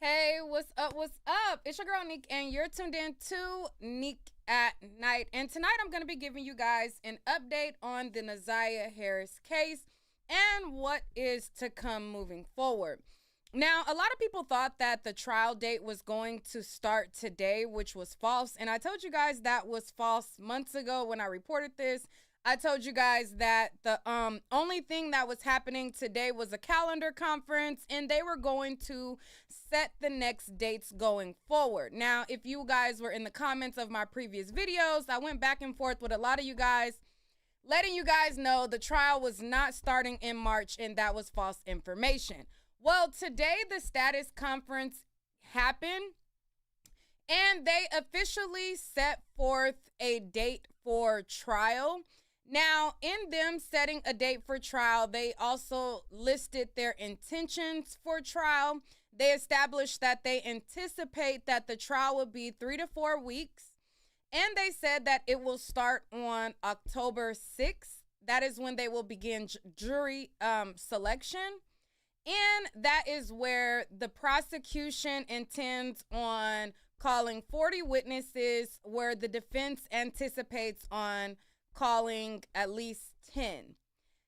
Hey, what's up? What's up? It's your girl Nick, and you're tuned in to Nick at Night. And tonight I'm going to be giving you guys an update on the Naziyah Harris case and what is to come moving forward. Now, a lot of people thought that the trial date was going to start today, which was false. And I told you guys that was false months ago when I reported this. I told you guys that the only thing that was happening today was a calendar conference, and they were going to set the next dates going forward. Now, if you guys were in the comments of my previous videos, I went back and forth with a lot of you guys, letting you guys know the trial was not starting in March, and that was false information. Well, today the status conference happened, and they officially set forth a date for trial. Now, in them setting a date for trial, they also listed their intentions for trial. They established that they anticipate that the trial will be 3 to 4 weeks. And they said that it will start on October 6th. That is when they will begin jury selection. And that is where the prosecution intends on calling 40 witnesses, where the defense anticipates on calling at least 10.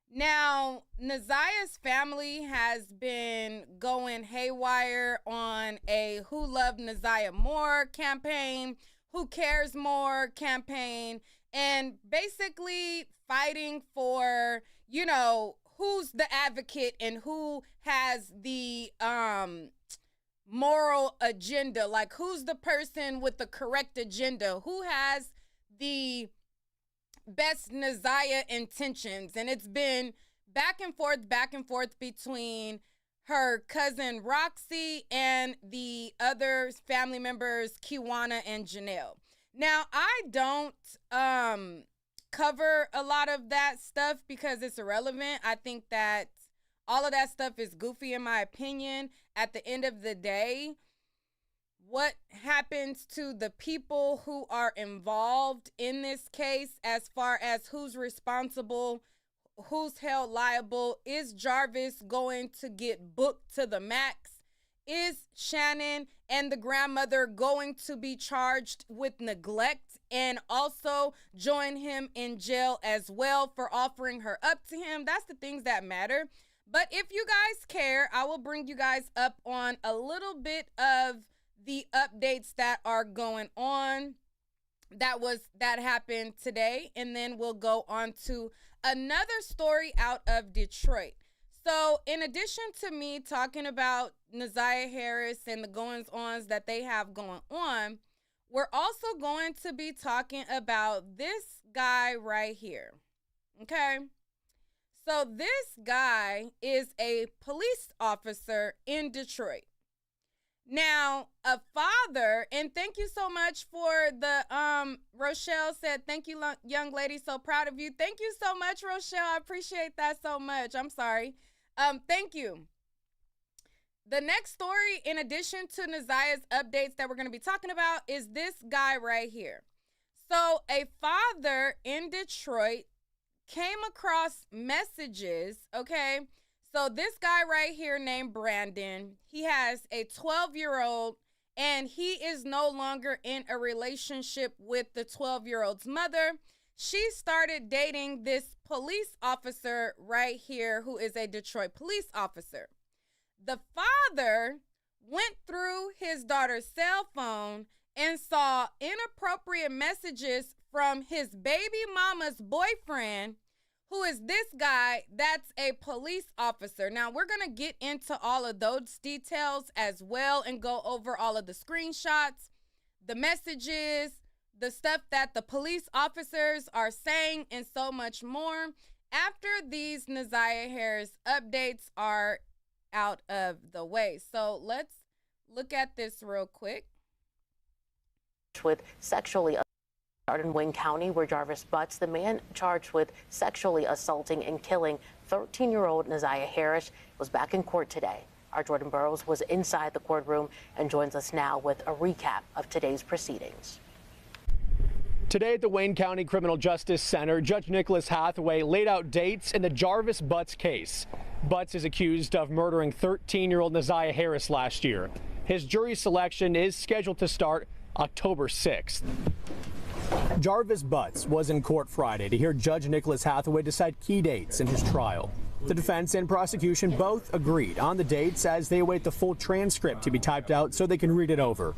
Now, Naziyah's family has been going haywire on a Who Loved Naziyah More campaign, Who Cares More campaign, and basically fighting for, you know, who's the advocate and who has the moral agenda, like who's the person with the correct agenda, who has the best Naziyah intentions. And it's been back and forth between her cousin Roxy and the other family members, Kiwana and Janelle. Now, I don't cover a lot of that stuff because it's irrelevant. I think that all of that stuff is goofy in my opinion. At the end of the day, what happens to the people who are involved in this case, as far as who's responsible, who's held liable? Is Jarvis going to get booked to the max? Is Shannon and the grandmother going to be charged with neglect and also join him in jail as well for offering her up to him? That's the things that matter. But if you guys care, I will bring you guys up on a little bit of the updates that are going on that happened today, and then we'll go on to another story out of Detroit. So in addition to me talking about Naziyah Harris and the goings-ons that they have going on, we're also going to be talking about this guy right here. Okay? So this guy is a police officer in Detroit. Now, a father, and thank you so much for the, Rochelle said, thank you, young lady, so proud of you. Thank you so much, Rochelle. I appreciate that so much. I'm sorry. Thank you. The next story, in addition to Naziyah's updates that we're going to be talking about, is this guy right here. So a father in Detroit came across messages, okay? So this guy right here named Brandon, he has a 12-year-old, and he is no longer in a relationship with the 12-year-old's mother. She started dating this police officer right here, who is a Detroit police officer. The father went through his daughter's cell phone and saw inappropriate messages from his baby mama's boyfriend, who is this guy that's a police officer. Now, we're going to get into all of those details as well and go over all of the screenshots, the messages, the stuff that the police officers are saying, and so much more after these Naziyah Harris updates are out of the way. So let's look at this real quick. With sexually in Wayne County, where Jarvis Butts, the man charged with sexually assaulting and killing 13-year-old Naziyah Harris, was back in court today. Our Jordan Burroughs was inside the courtroom and joins us now with a recap of today's proceedings. Today at the Wayne County Criminal Justice Center, Judge Nicholas Hathaway laid out dates in the Jarvis Butts case. Butts is accused of murdering 13-year-old Naziyah Harris last year. His jury selection is scheduled to start October 6th. Jarvis Butts was in court Friday to hear Judge Nicholas Hathaway decide key dates in his trial. The defense and prosecution both agreed on the dates as they await the full transcript to be typed out so they can read it over.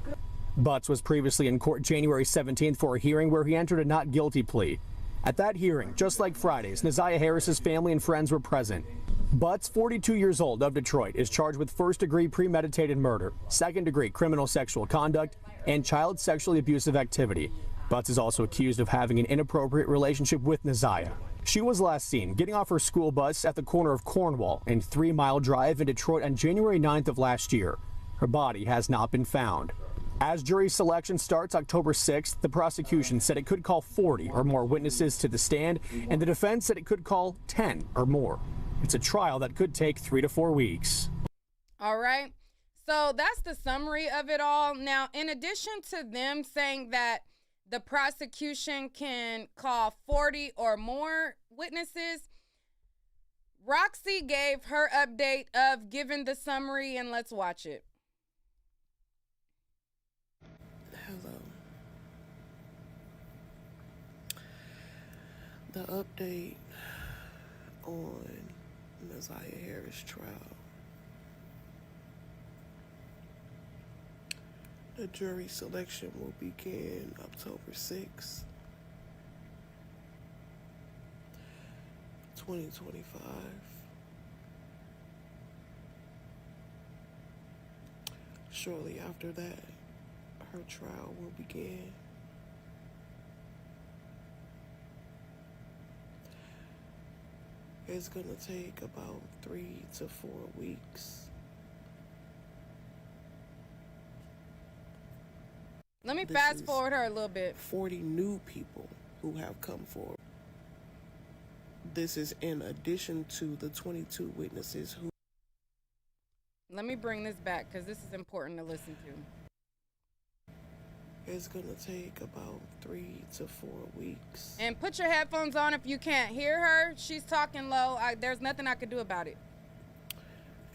Butts was previously in court January 17th for a hearing where he entered a not guilty plea. At that hearing, just like Friday's, Naziyah Harris's family and friends were present. Butts, 42 years old, of Detroit, is charged with first-degree premeditated murder, second-degree criminal sexual conduct, and child sexually abusive activity. Butts is also accused of having an inappropriate relationship with Naziyah. She was last seen getting off her school bus at the corner of Cornwall and 3 Mile Drive in Detroit on January 9th of last year. Her body has not been found. As jury selection starts October 6th, the prosecution said it could call 40 or more witnesses to the stand, and the defense said it could call 10 or more. It's a trial that could take 3 to 4 weeks. All right. So that's the summary of it all. Now, in addition to them saying that the prosecution can call 40 or more witnesses, Roxy gave her update of giving the summary, and let's watch it. Hello. The update on Naziyah Harris trial. The jury selection will begin October 6th, 2025. Shortly after that, her trial will begin. It's going to take about 3 to 4 weeks. Let me fast forward her a little bit. 40 new people who have come forward. This is in addition to the 22 witnesses who... Let me bring this back because this is important to listen to. It's going to take about 3 to 4 weeks. And put your headphones on if you can't hear her. She's talking low. There's nothing I could do about it.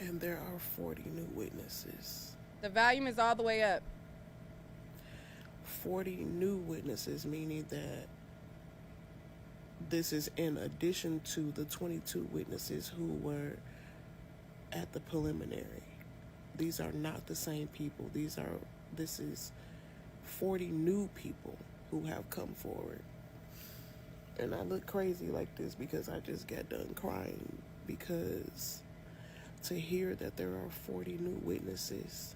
And there are 40 new witnesses. The volume is all the way up. 40 new witnesses, meaning that this is in addition to the 22 witnesses who were at the preliminary. These are not the same people. This is 40 new people who have come forward. And I look crazy like this because I just got done crying, because to hear that there are 40 new witnesses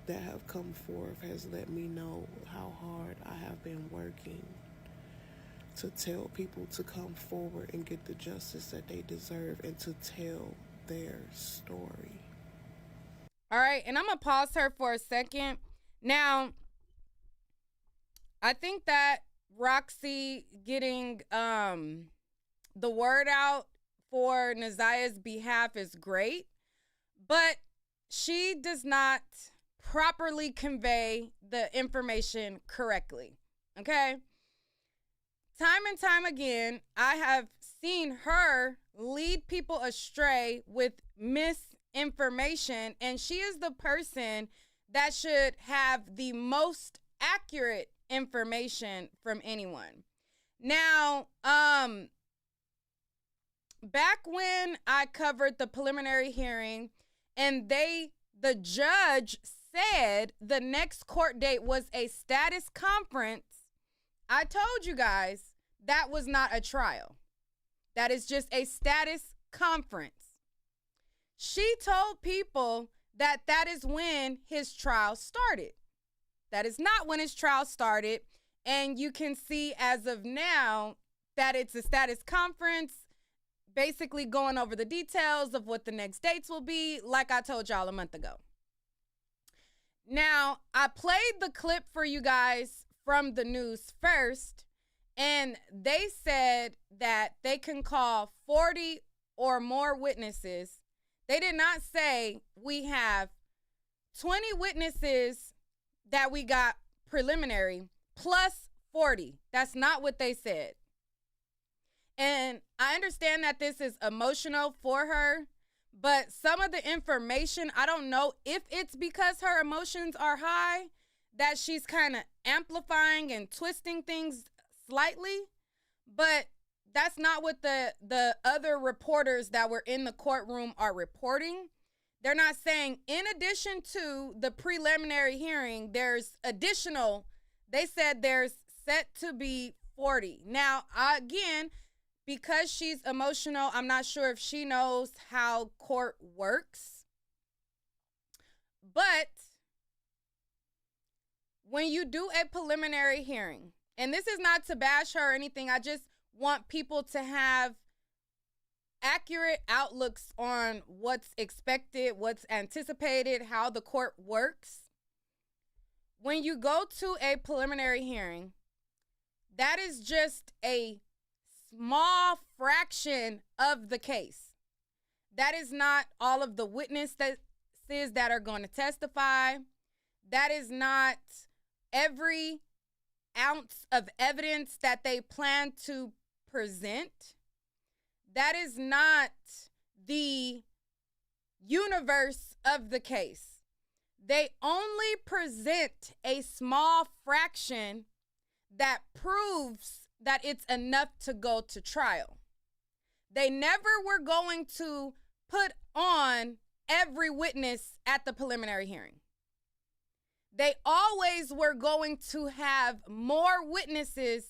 that have come forth has let me know how hard I have been working to tell people to come forward and get the justice that they deserve and to tell their story. All right, and I'm going to pause her for a second. Now, I think that Roxy getting the word out for Naziyah's behalf is great, but she does not properly convey the information correctly, okay? Time and time again, I have seen her lead people astray with misinformation, and she is the person that should have the most accurate information from anyone. Now, back when I covered the preliminary hearing and the judge said the next court date was a status conference, I told you guys that was not a trial. That is just a status conference. She told people that that is when his trial started. That is not when his trial started. And you can see as of now that it's a status conference, basically going over the details of what the next dates will be, like I told y'all a month ago. Now, I played the clip for you guys from the news first, and they said that they can call 40 or more witnesses. They did not say we have 20 witnesses that we got preliminary plus 40. That's not what they said. And I understand that this is emotional for her, But some of the information, I don't know if it's because her emotions are high that she's kind of amplifying and twisting things slightly. But that's not what the other reporters that were in the courtroom are reporting. They're not saying, in addition to the preliminary hearing, there's additional, they said there's set to be 40. Now, again, because she's emotional, I'm not sure if she knows how court works. But when you do a preliminary hearing, and this is not to bash her or anything, I just want people to have accurate outlooks on what's expected, what's anticipated, how the court works. When you go to a preliminary hearing, that is just a small fraction of the case. That is not all of the witnesses that are going to testify. That is not every ounce of evidence that they plan to present. That is not the universe of the case. They only present a small fraction that proves that it's enough to go to trial. They never were going to put on every witness at the preliminary hearing. They always were going to have more witnesses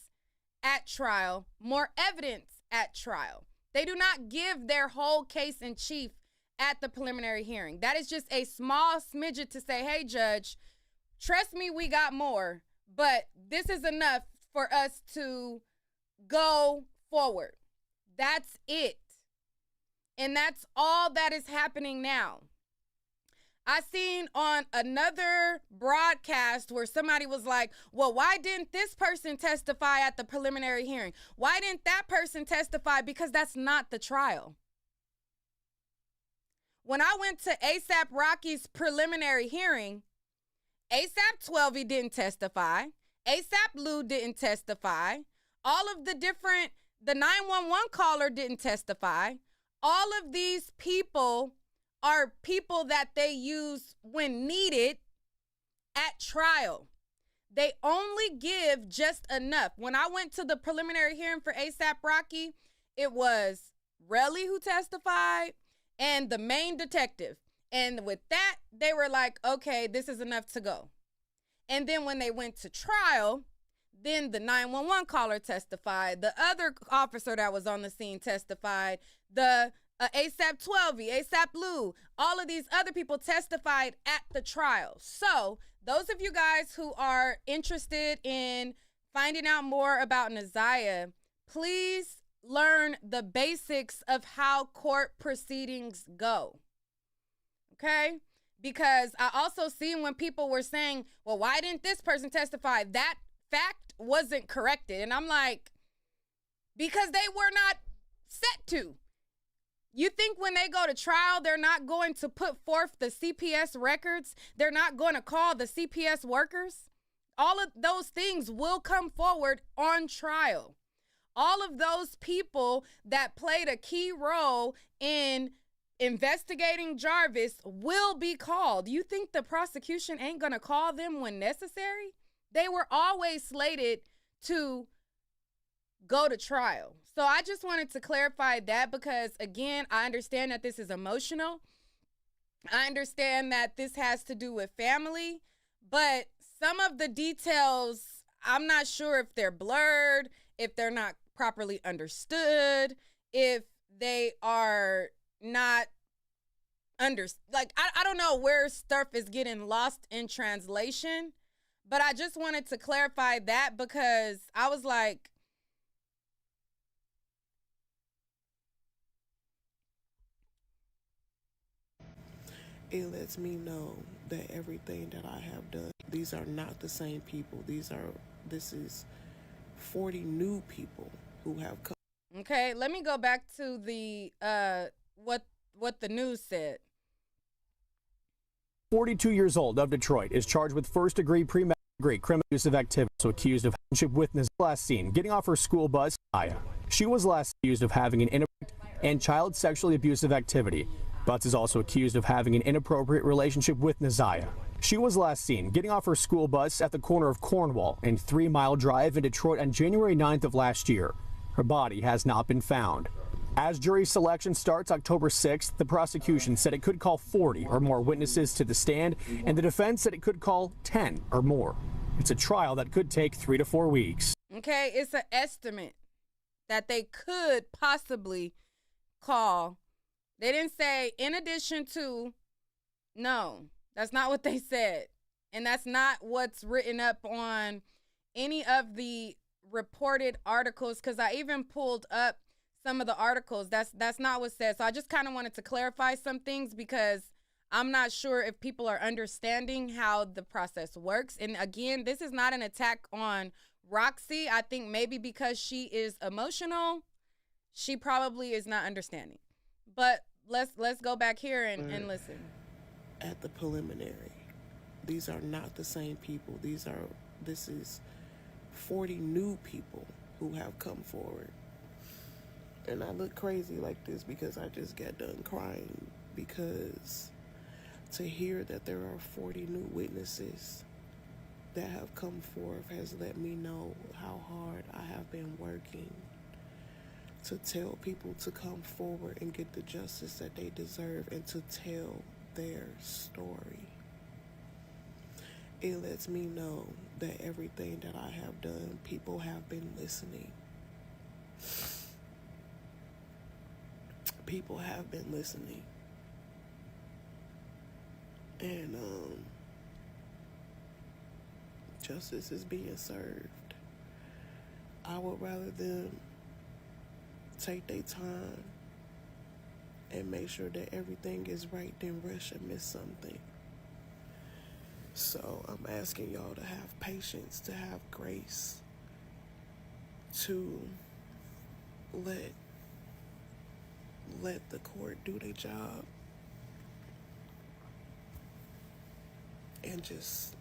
at trial, more evidence at trial. They do not give their whole case in chief at the preliminary hearing. That is just a small smidget to say, hey, judge, trust me, we got more, but this is enough for us to go forward. That's it. And that's all that is happening now. I seen on another broadcast where somebody was like, well, why didn't this person testify at the preliminary hearing? Why didn't that person testify? Because that's not the trial. When I went to ASAP Rocky's preliminary hearing, ASAP 12 didn't testify. ASAP Lou didn't testify. All of the 911 caller didn't testify. All of these people are people that they use when needed at trial. They only give just enough. When I went to the preliminary hearing for ASAP Rocky, it was Relly who testified and the main detective. And with that, they were like, okay, this is enough to go. And then when they went to trial, then the 911 caller testified. The other officer that was on the scene testified. The ASAP 12, ASAP Lou, all of these other people testified at the trial. So those of you guys who are interested in finding out more about Naziyah, please learn the basics of how court proceedings go. Okay? Because I also seen when people were saying, well, why didn't this person testify? That fact wasn't corrected. And I'm like, because they were not set to. You think when they go to trial, they're not going to put forth the CPS records? They're not going to call the CPS workers? All of those things will come forward on trial. All of those people that played a key role in investigating Jarvis will be called. You think the prosecution ain't going to call them when necessary? They were always slated to go to trial. So I just wanted to clarify that because, again, I understand that this is emotional. I understand that this has to do with family, but some of the details, I'm not sure if they're blurred, if they're not properly understood, if they are not I don't know where stuff is getting lost in translation, but I just wanted to clarify that because I was like, it lets me know that everything that I have done, these are not the same people. This is 40 new people who have come. Okay, let me go back to the what the news said. 42 years old of Detroit is charged with first-degree premeditated criminal use of activity, so accused of friendship with Naziyah last seen getting off her school bus. She was last accused of having an inappropriate and child sexually abusive activity Butts is also accused of having an inappropriate relationship with Naziyah. She was last seen getting off her school bus at the corner of Cornwall and 3 Mile Drive in Detroit on January 9th of last year. Her body has not been found. As jury selection starts October 6th, the prosecution said it could call 40 or more witnesses to the stand, and the defense said it could call 10 or more. It's a trial that could take 3 to 4 weeks. Okay, it's an estimate that they could possibly call. They didn't say in addition to. No, that's not what they said. And that's not what's written up on any of the reported articles, because I even pulled up some of the articles. That's not what's said. So I just kind of wanted to clarify some things because I'm not sure if people are understanding how the process works. And again, this is not an attack on Roxy. I think maybe because she is emotional, she probably is not understanding. But let's go back here and listen. At the preliminary, these are not the same people. This is 40 new people who have come forward. And I look crazy like this because I just got done crying, because to hear that there are 40 new witnesses that have come forth has let me know how hard I have been working to tell people to come forward and get the justice that they deserve and to tell their story. It lets me know that everything that I have done, people have been listening. People have been listening. And justice is being served. I would rather them take their time and make sure that everything is right than rush and miss something. So I'm asking y'all to have patience, to have grace, to let the court do their job, and just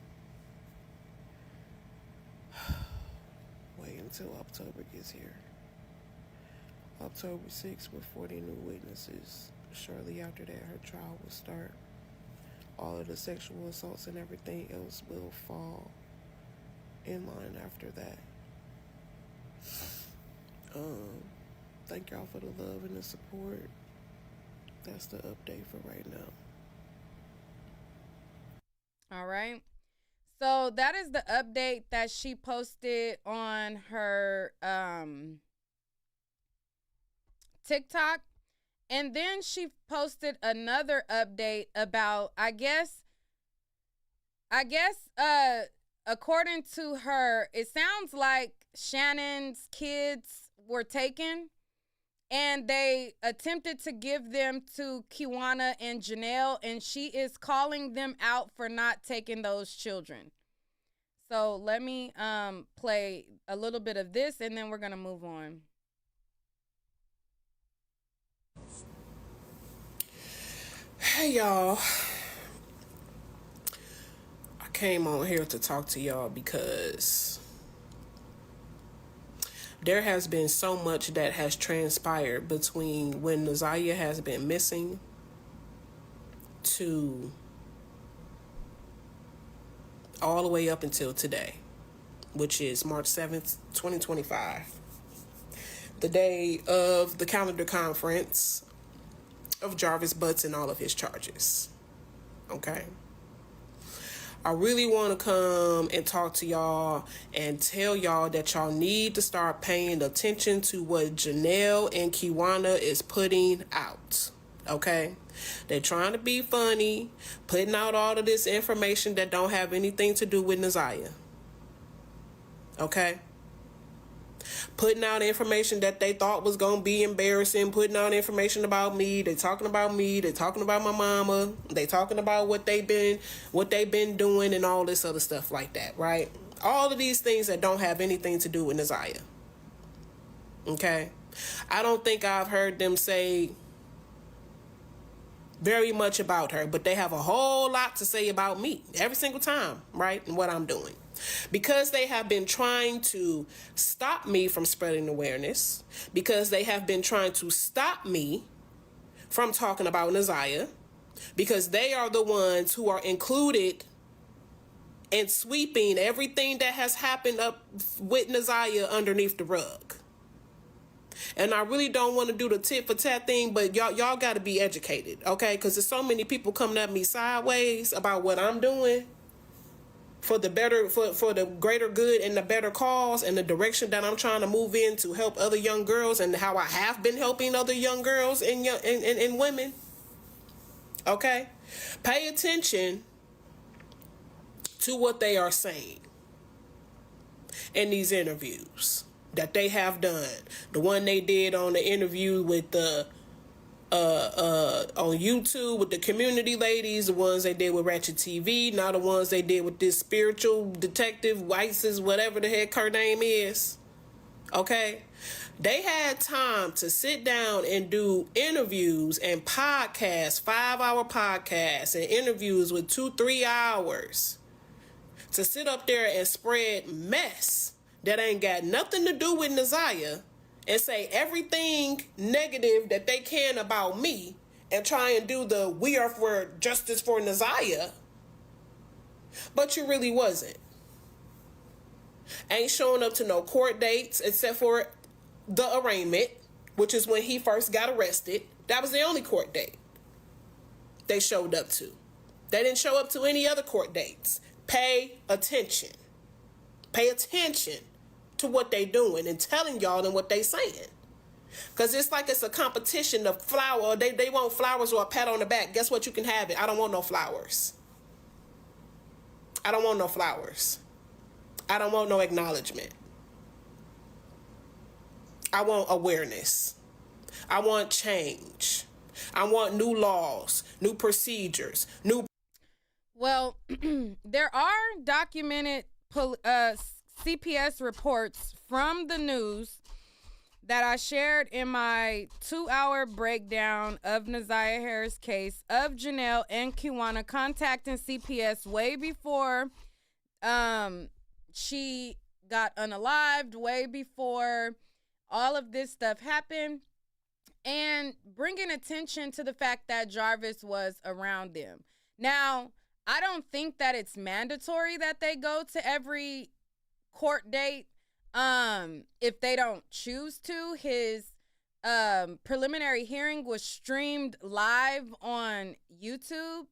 wait until October gets here. October 6th with 40 new witnesses. Shortly after that, her trial will start. All of the sexual assaults and everything else will fall in line after that. Thank y'all for the love and the support. That's the update for right now. All right. So that is the update that she posted on her TikTok. And then she posted another update about, I guess, according to her, it sounds like Shannon's kids were taken and they attempted to give them to Kiwana and Janelle, and she is calling them out for not taking those children. So let me play a little bit of this, and then we're going to move on. Hey, y'all. I came on here to talk to y'all because there has been so much that has transpired between when Naziyah has been missing to all the way up until today, which is March 7th, 2025. The day of the calendar conference of Jarvis Butts and all of his charges. Okay? I really want to come and talk to y'all and tell y'all that y'all need to start paying attention to what Janelle and Kiwana is putting out. Okay? They're trying to be funny, putting out all of this information that don't have anything to do with Naziyah. Okay? Putting out information that they thought was going to be embarrassing, putting out information about me. They're talking about me. They're talking about my mama. They're talking about what they've been doing and all this other stuff like that, right? All of these things that don't have anything to do with Naziyah. Okay? I don't think I've heard them say very much about her, but they have a whole lot to say about me every single time, right? And what I'm doing. Because they have been trying to stop me from spreading awareness, because they have been trying to stop me from talking about Naziyah, because they are the ones who are included in sweeping everything that has happened up with Naziyah underneath the rug. And I really don't want to do the tit for tat thing, but y'all got to be educated, okay? Because there's so many people coming at me sideways about what I'm doing for the better, for the greater good and the better cause and the direction that I'm trying to move in to help other young girls, and how I have been helping other young girls and women. Okay? Pay attention to what they are saying in these interviews that they have done. The one they did on the interview with the on YouTube with the community ladies, the ones they did with Ratchet TV, now the ones they did with this spiritual detective, Weiss's, whatever the heck her name is. Okay? They had time to sit down and do interviews and podcasts, 5-hour podcasts and interviews with 2-3 hours to sit up there and spread mess that ain't got nothing to do with Naziyah and say everything negative that they can about me and try and do the we are for justice for Naziyah. But you really wasn't. Ain't showing up to no court dates except for the arraignment, which is when he first got arrested. That was the only court date they showed up to. They didn't show up to any other court dates. Pay attention. Pay attention to what they doing and telling y'all and what they saying. Because it's like it's a competition of flower. They want flowers or a pat on the back. Guess what? You can have it. I don't want no flowers. I don't want no flowers. I don't want no acknowledgement. I want awareness. I want change. I want new laws, new procedures, new... Well, there are documented CPS reports from the news that I shared in my 2-hour breakdown of Naziyah Harris' case of Janelle and Kiwana contacting CPS way before she got unalived, way before all of this stuff happened, and bringing attention to the fact that Jarvis was around them. Now, I don't think that it's mandatory that they go to every court date if they don't choose to. His preliminary hearing was streamed live on YouTube,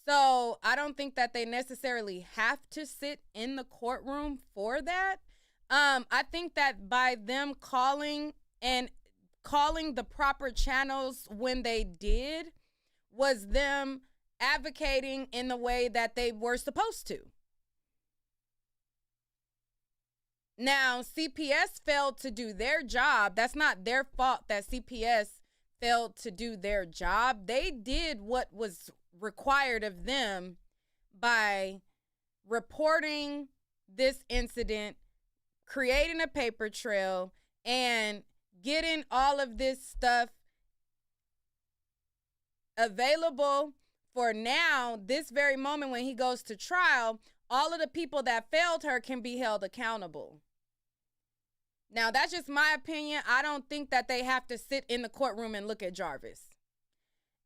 so I don't think that they necessarily have to sit in the courtroom for that. I think that by them calling the proper channels when they did was them advocating in the way that they were supposed to. Now, CPS failed to do their job. That's not their fault that CPS failed to do their job. They did what was required of them by reporting this incident, creating a paper trail, and getting all of this stuff available for now, this very moment when he goes to trial. All of the people that failed her can be held accountable. Now, that's just my opinion. I don't think that they have to sit in the courtroom and look at Jarvis.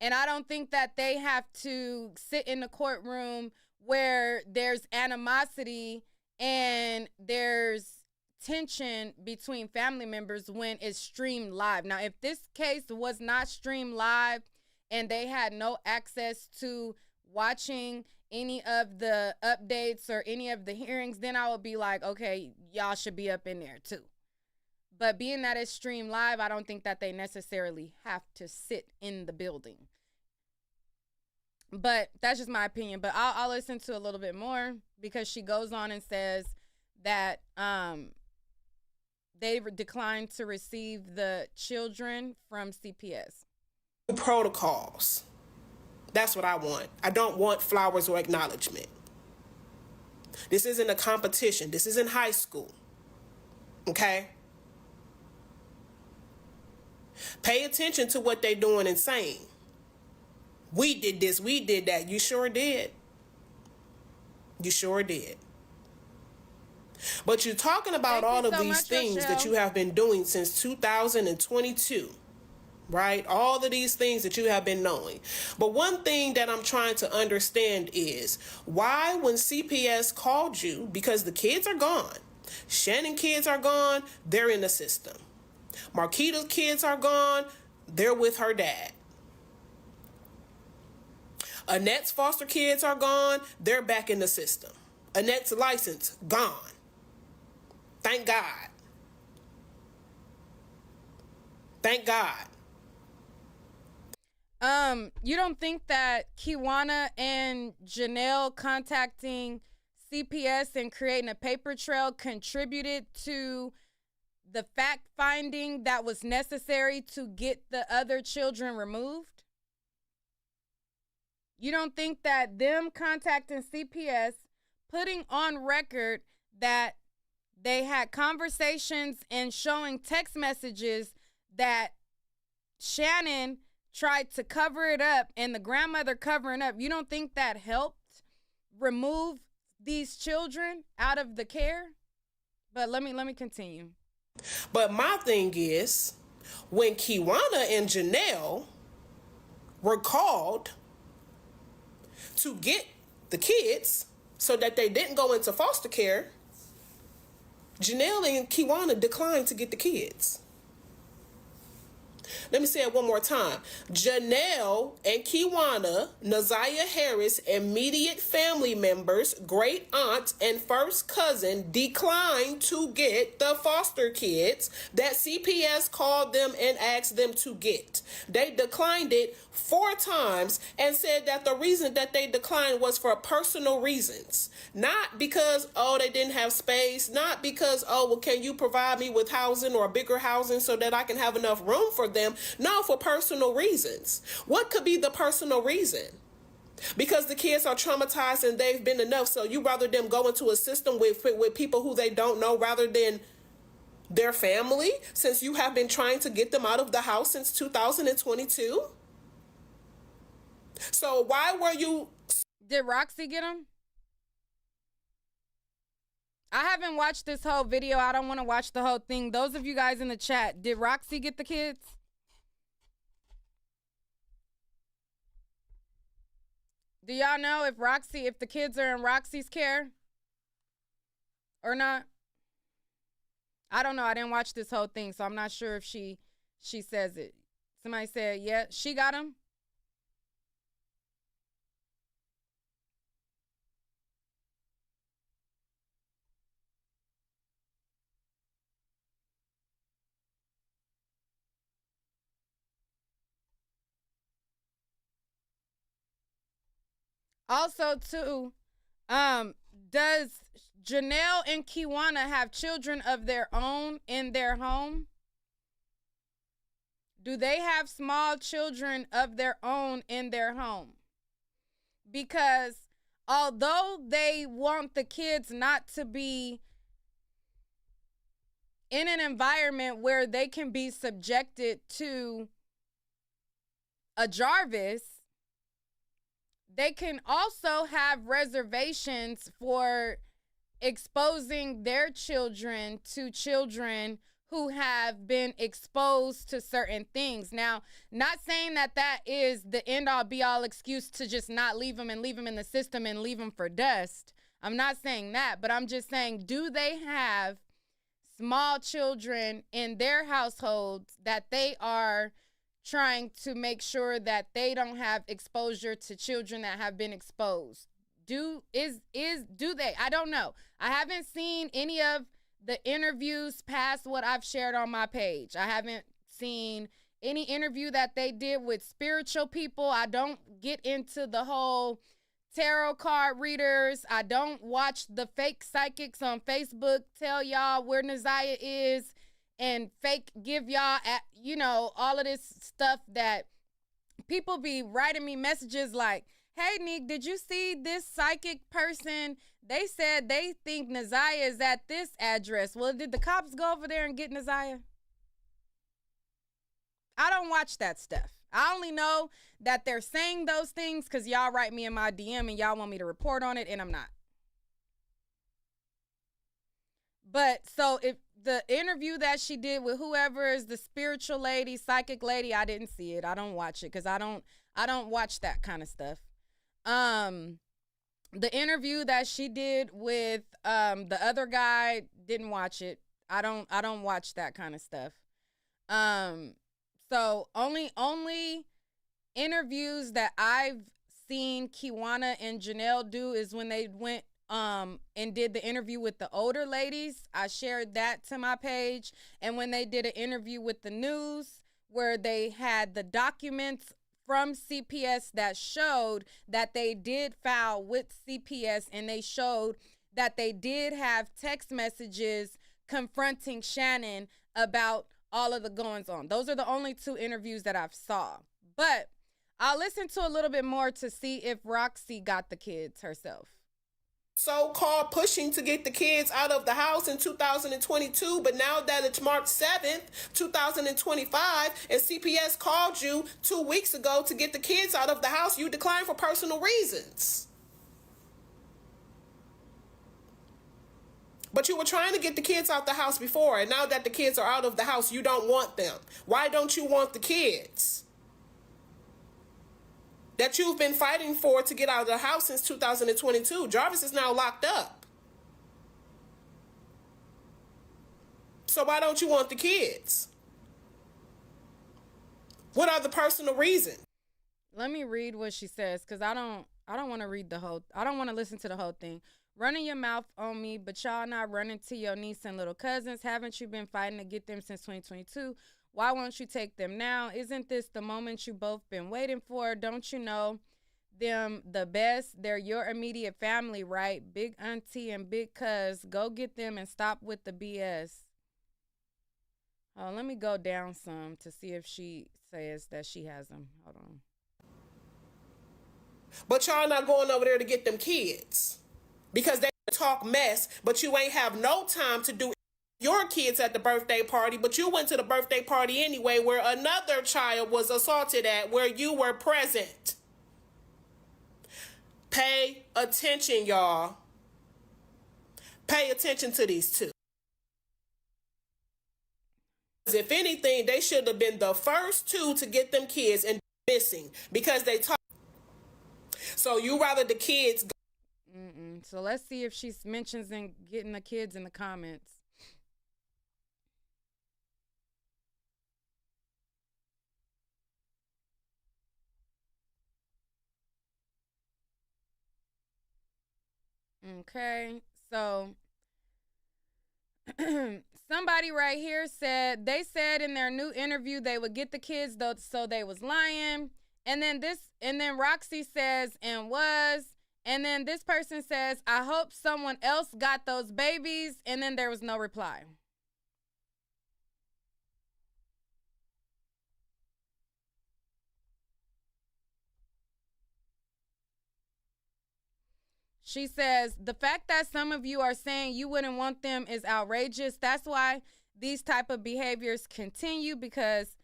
And I don't think that they have to sit in the courtroom where there's animosity and there's tension between family members when it's streamed live. Now, if this case was not streamed live and they had no access to watching any of the updates or any of the hearings, then I would be like, okay, y'all should be up in there too. But being that it's streamed live, I don't think that they necessarily have to sit in the building. But that's just my opinion. But I'll listen to a little bit more, because she goes on and says that they declined to receive the children from CPS. Protocols. That's what I want. I don't want flowers or acknowledgement. This isn't a competition. This isn't high school. Okay? Pay attention to what they're doing and saying. We did this, we did that. You sure did. You sure did. But you're talking about all of these things that you have been doing since 2022. right? All of these things that you have been knowing. But one thing that I'm trying to understand is why, when CPS called you, because the kids are gone, Shannon kids are gone, they're in the system. Marquita's kids are gone, they're with her dad. Annette's foster kids are gone, they're back in the system. Annette's license, gone. Thank God. Thank God. You don't think that Kiwana and Janelle contacting CPS and creating a paper trail contributed to the fact finding that was necessary to get the other children removed? You don't think that them contacting CPS, putting on record that they had conversations and showing text messages that Shannon tried to cover it up and the grandmother covering up, you don't think that helped remove these children out of the care? But let me continue. But my thing is, when Kiwana and Janelle were called to get the kids so that they didn't go into foster care, Janelle and Kiwana declined to get the kids. Let me say it one more time. Janelle and Kiwana, Naziyah Harris, immediate family members, great aunt, and first cousin declined to get the foster kids that CPS called them and asked them to get. They declined it 4 times and said that the reason that they declined was for personal reasons. Not because, they didn't have space. Not because, can you provide me with housing or bigger housing so that I can have enough room for them? No, for personal reasons. What could be the personal reason? Because the kids are traumatized and they've been enough. So you rather them go into a system with people who they don't know rather than their family, since you have been trying to get them out of the house since 2022? So why were you... Did Roxy get them? I haven't watched this whole video. I don't want to watch the whole thing. Those of you guys in the chat, did Roxy get the kids? Do y'all know if the kids are in Roxy's care or not? I don't know. I didn't watch this whole thing, so I'm not sure if she says it. Somebody said, yeah, she got them. Also, too, does Janelle and Kiwana have children of their own in their home? Do they have small children of their own in their home? Because although they want the kids not to be in an environment where they can be subjected to a Jarvis, they can also have reservations for exposing their children to children who have been exposed to certain things. Now, not saying that that is the end-all be-all excuse to just not leave them and leave them in the system and leave them for dust. I'm not saying that, but I'm just saying, do they have small children in their households that they are trying to make sure that they don't have exposure to children that have been exposed? Do they? I don't know. I haven't seen any of the interviews past what I've shared on my page. I haven't seen any interview that they did with spiritual people. I don't get into the whole tarot card readers. I don't watch the fake psychics on Facebook tell y'all where Naziyah is and fake give y'all, all of this stuff that people be writing me messages like, hey, Nick, did you see this psychic person? They said they think Naziyah is at this address. Well, did the cops go over there and get Naziyah? I don't watch that stuff. I only know that they're saying those things because y'all write me in my DM and y'all want me to report on it, and I'm not. But so if the interview that she did with whoever is the spiritual lady, psychic lady, I didn't see it. I don't watch it because I don't watch that kind of stuff. The interview that she did with the other guy, didn't watch it. I don't watch that kind of stuff. So only interviews that I've seen Kiwana and Janelle do is when they went and did the interview with the older ladies. I shared that to my page. And when they did an interview with the news where they had the documents from CPS that showed that they did file with CPS, and they showed that they did have text messages confronting Shannon about all of the goings on. Those are the only two interviews that I've saw. But I'll listen to a little bit more to see if Roxy got the kids herself. So-called pushing to get the kids out of the house in 2022, but now that it's March 7th, 2025, and CPS called you 2 weeks ago to get the kids out of the house, you declined for personal reasons. But you were trying to get the kids out the house before, and now that the kids are out of the house, you don't want them. Why don't you want the kids that you've been fighting for to get out of the house since 2022? Jarvis is now locked up. So why don't you want the kids? What are the personal reasons? Let me read what she says, because I don't want to read the whole, I don't want to listen to the whole thing. Running your mouth on me, but y'all not running to your niece and little cousins. Haven't you been fighting to get them since 2022? Why won't you take them now? Isn't this the moment you both been waiting for? Don't you know them the best? They're your immediate family, right? Big auntie and big cuz. Go get them and stop with the BS. Oh, let me go down some to see if she says that she has them. Hold on. But y'all not going over there to get them kids because they talk mess, but you ain't have no time to do your kids at the birthday party, but you went to the birthday party anyway where another child was assaulted at, where you were present. Pay attention, y'all. Pay attention to these two. If anything, they should have been the first two to get them kids and missing because they talk. So you rather the kids go. So let's see if she mentions in getting the kids in the comments. Okay, so somebody right here said they said in their new interview they would get the kids though, so they was lying. And then Roxy says and was, and then this person says I hope someone else got those babies, and then there was no reply. She says, the fact that some of you are saying you wouldn't want them is outrageous. That's why these type of behaviors continue, because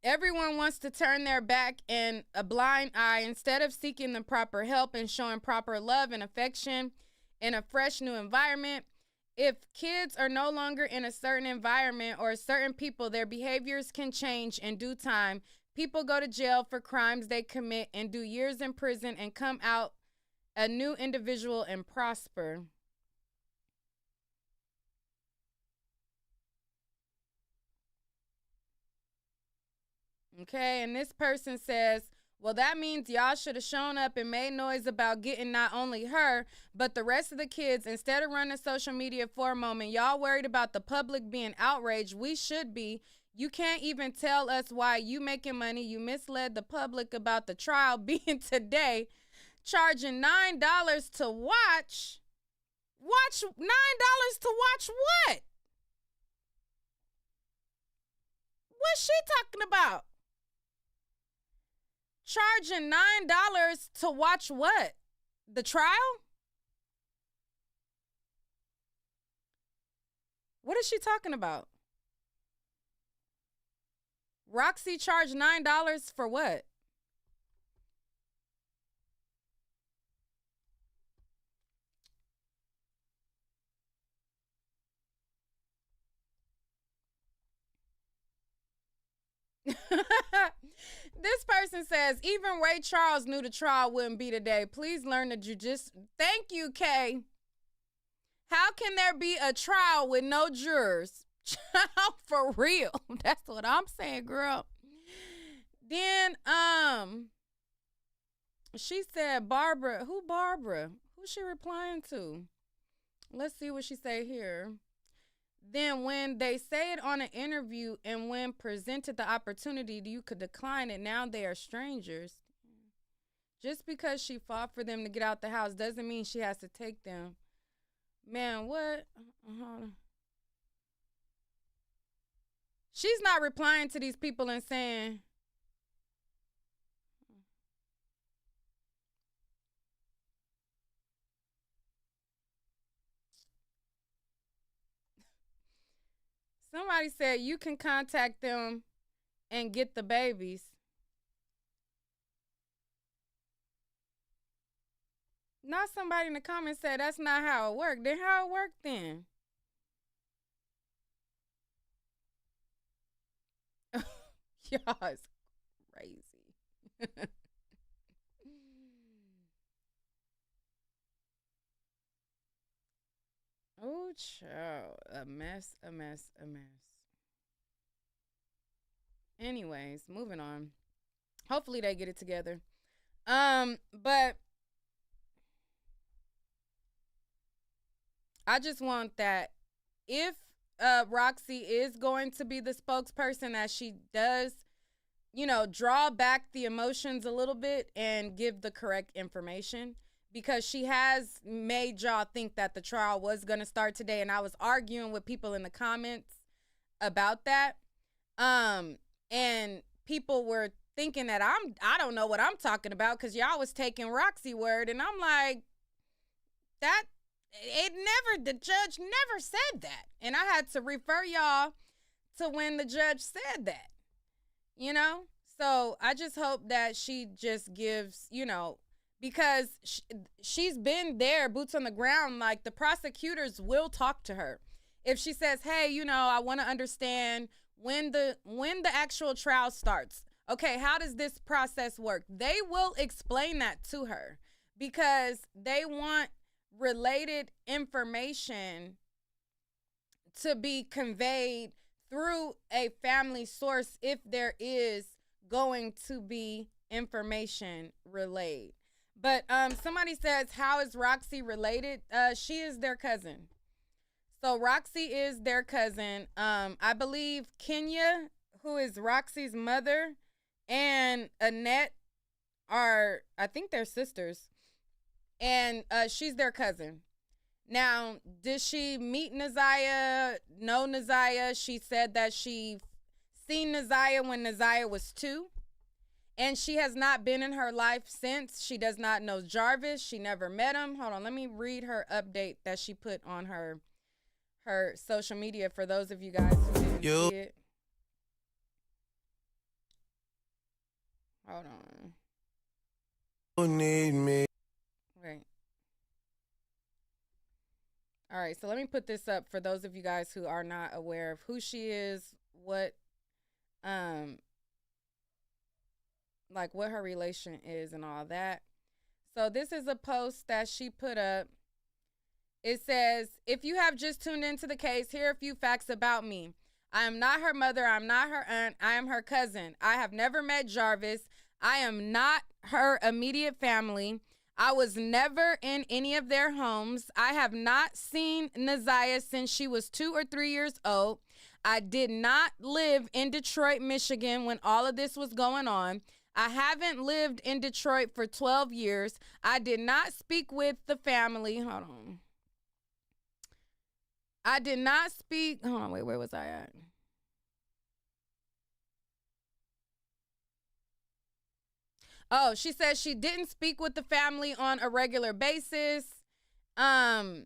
everyone wants to turn their back and a blind eye instead of seeking the proper help and showing proper love and affection in a fresh new environment. If kids are no longer in a certain environment or certain people, their behaviors can change in due time. People go to jail for crimes they commit and do years in prison and come out a new individual and prosper. Okay, and this person says, well, that means y'all should have shown up and made noise about getting not only her, but the rest of the kids. Instead of running social media for a moment, y'all worried about the public being outraged. We should be. You can't even tell us why you making money. You misled the public about the trial being today. Charging $9 to watch $9 to watch what? What's she talking about? Charging $9 to watch what? The trial? What is she talking about? Roxy charged $9 for what? This person says, even Ray Charles knew the trial wouldn't be today. Please learn the Thank you, Kay. How can there be a trial with no jurors? For real. That's what I'm saying, girl. Then, she said, Barbara. Who Barbara? Who's she replying to? Let's see what she say here. Then when they say it on an interview and when presented the opportunity, you could decline it. Now they are strangers. Just because she fought for them to get out the house doesn't mean she has to take them. Man, what? She's not replying to these people and saying, somebody said you can contact them and get the babies. Not somebody in the comments said that's not how it worked. Then how it worked then? Y'all is crazy. Oh, child. A mess. Anyways, moving on. Hopefully they get it together. But I just want that if Roxy is going to be the spokesperson, that she does, draw back the emotions a little bit and give the correct information, because she has made y'all think that the trial was going to start today. And I was arguing with people in the comments about that. And people were thinking that I don't know what I'm talking about, because y'all was taking Roxy word. And I'm like, the judge never said that. And I had to refer y'all to when the judge said that, So I just hope that she just gives, because she's been there, boots on the ground. Like, the prosecutors will talk to her. If she says, hey, I want to understand when the actual trial starts. Okay, how does this process work? They will explain that to her, because they want related information to be conveyed through a family source if there is going to be information relayed. But somebody says, how is Roxy related? She is their cousin. So Roxy is their cousin. I believe Kenya, who is Roxy's mother, and Annette are, I think they're sisters. And she's their cousin. Now, did she meet Naziyah? Know Naziyah? She said that she seen Naziyah when Naziyah was 2. And she has not been in her life since. She does not know Jarvis. She never met him. Hold on, let me read her update that she put on her social media for those of you guys who didn't see it. Hold on. You need me. Right. All right, so let me put this up for those of you guys who are not aware of who she is, what her relation is and all that. So this is a post that she put up. It says, if you have just tuned into the case, here are a few facts about me. I am not her mother. I'm not her aunt. I am her cousin. I have never met Jarvis. I am not her immediate family. I was never in any of their homes. I have not seen Naziyah since she was 2 or 3 years old. I did not live in Detroit, Michigan when all of this was going on. I haven't lived in Detroit for 12 years. I did not speak with the family. Hold on. I did not speak. Hold on, wait, where was I at? Oh, she says she didn't speak with the family on a regular basis. Okay,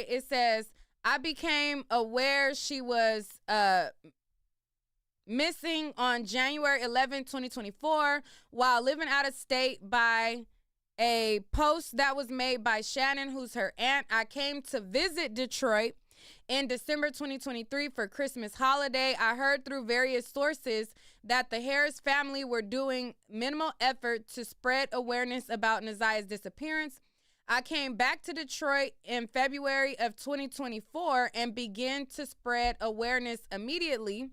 it says, I became aware she was missing on January 11, 2024, while living out of state, by a post that was made by Shannon, who's her aunt. I came to visit Detroit In December 2023 for Christmas holiday, I heard through various sources that the Harris family were doing minimal effort to spread awareness about Naziyah's disappearance. I came back to Detroit in February of 2024 and began to spread awareness immediately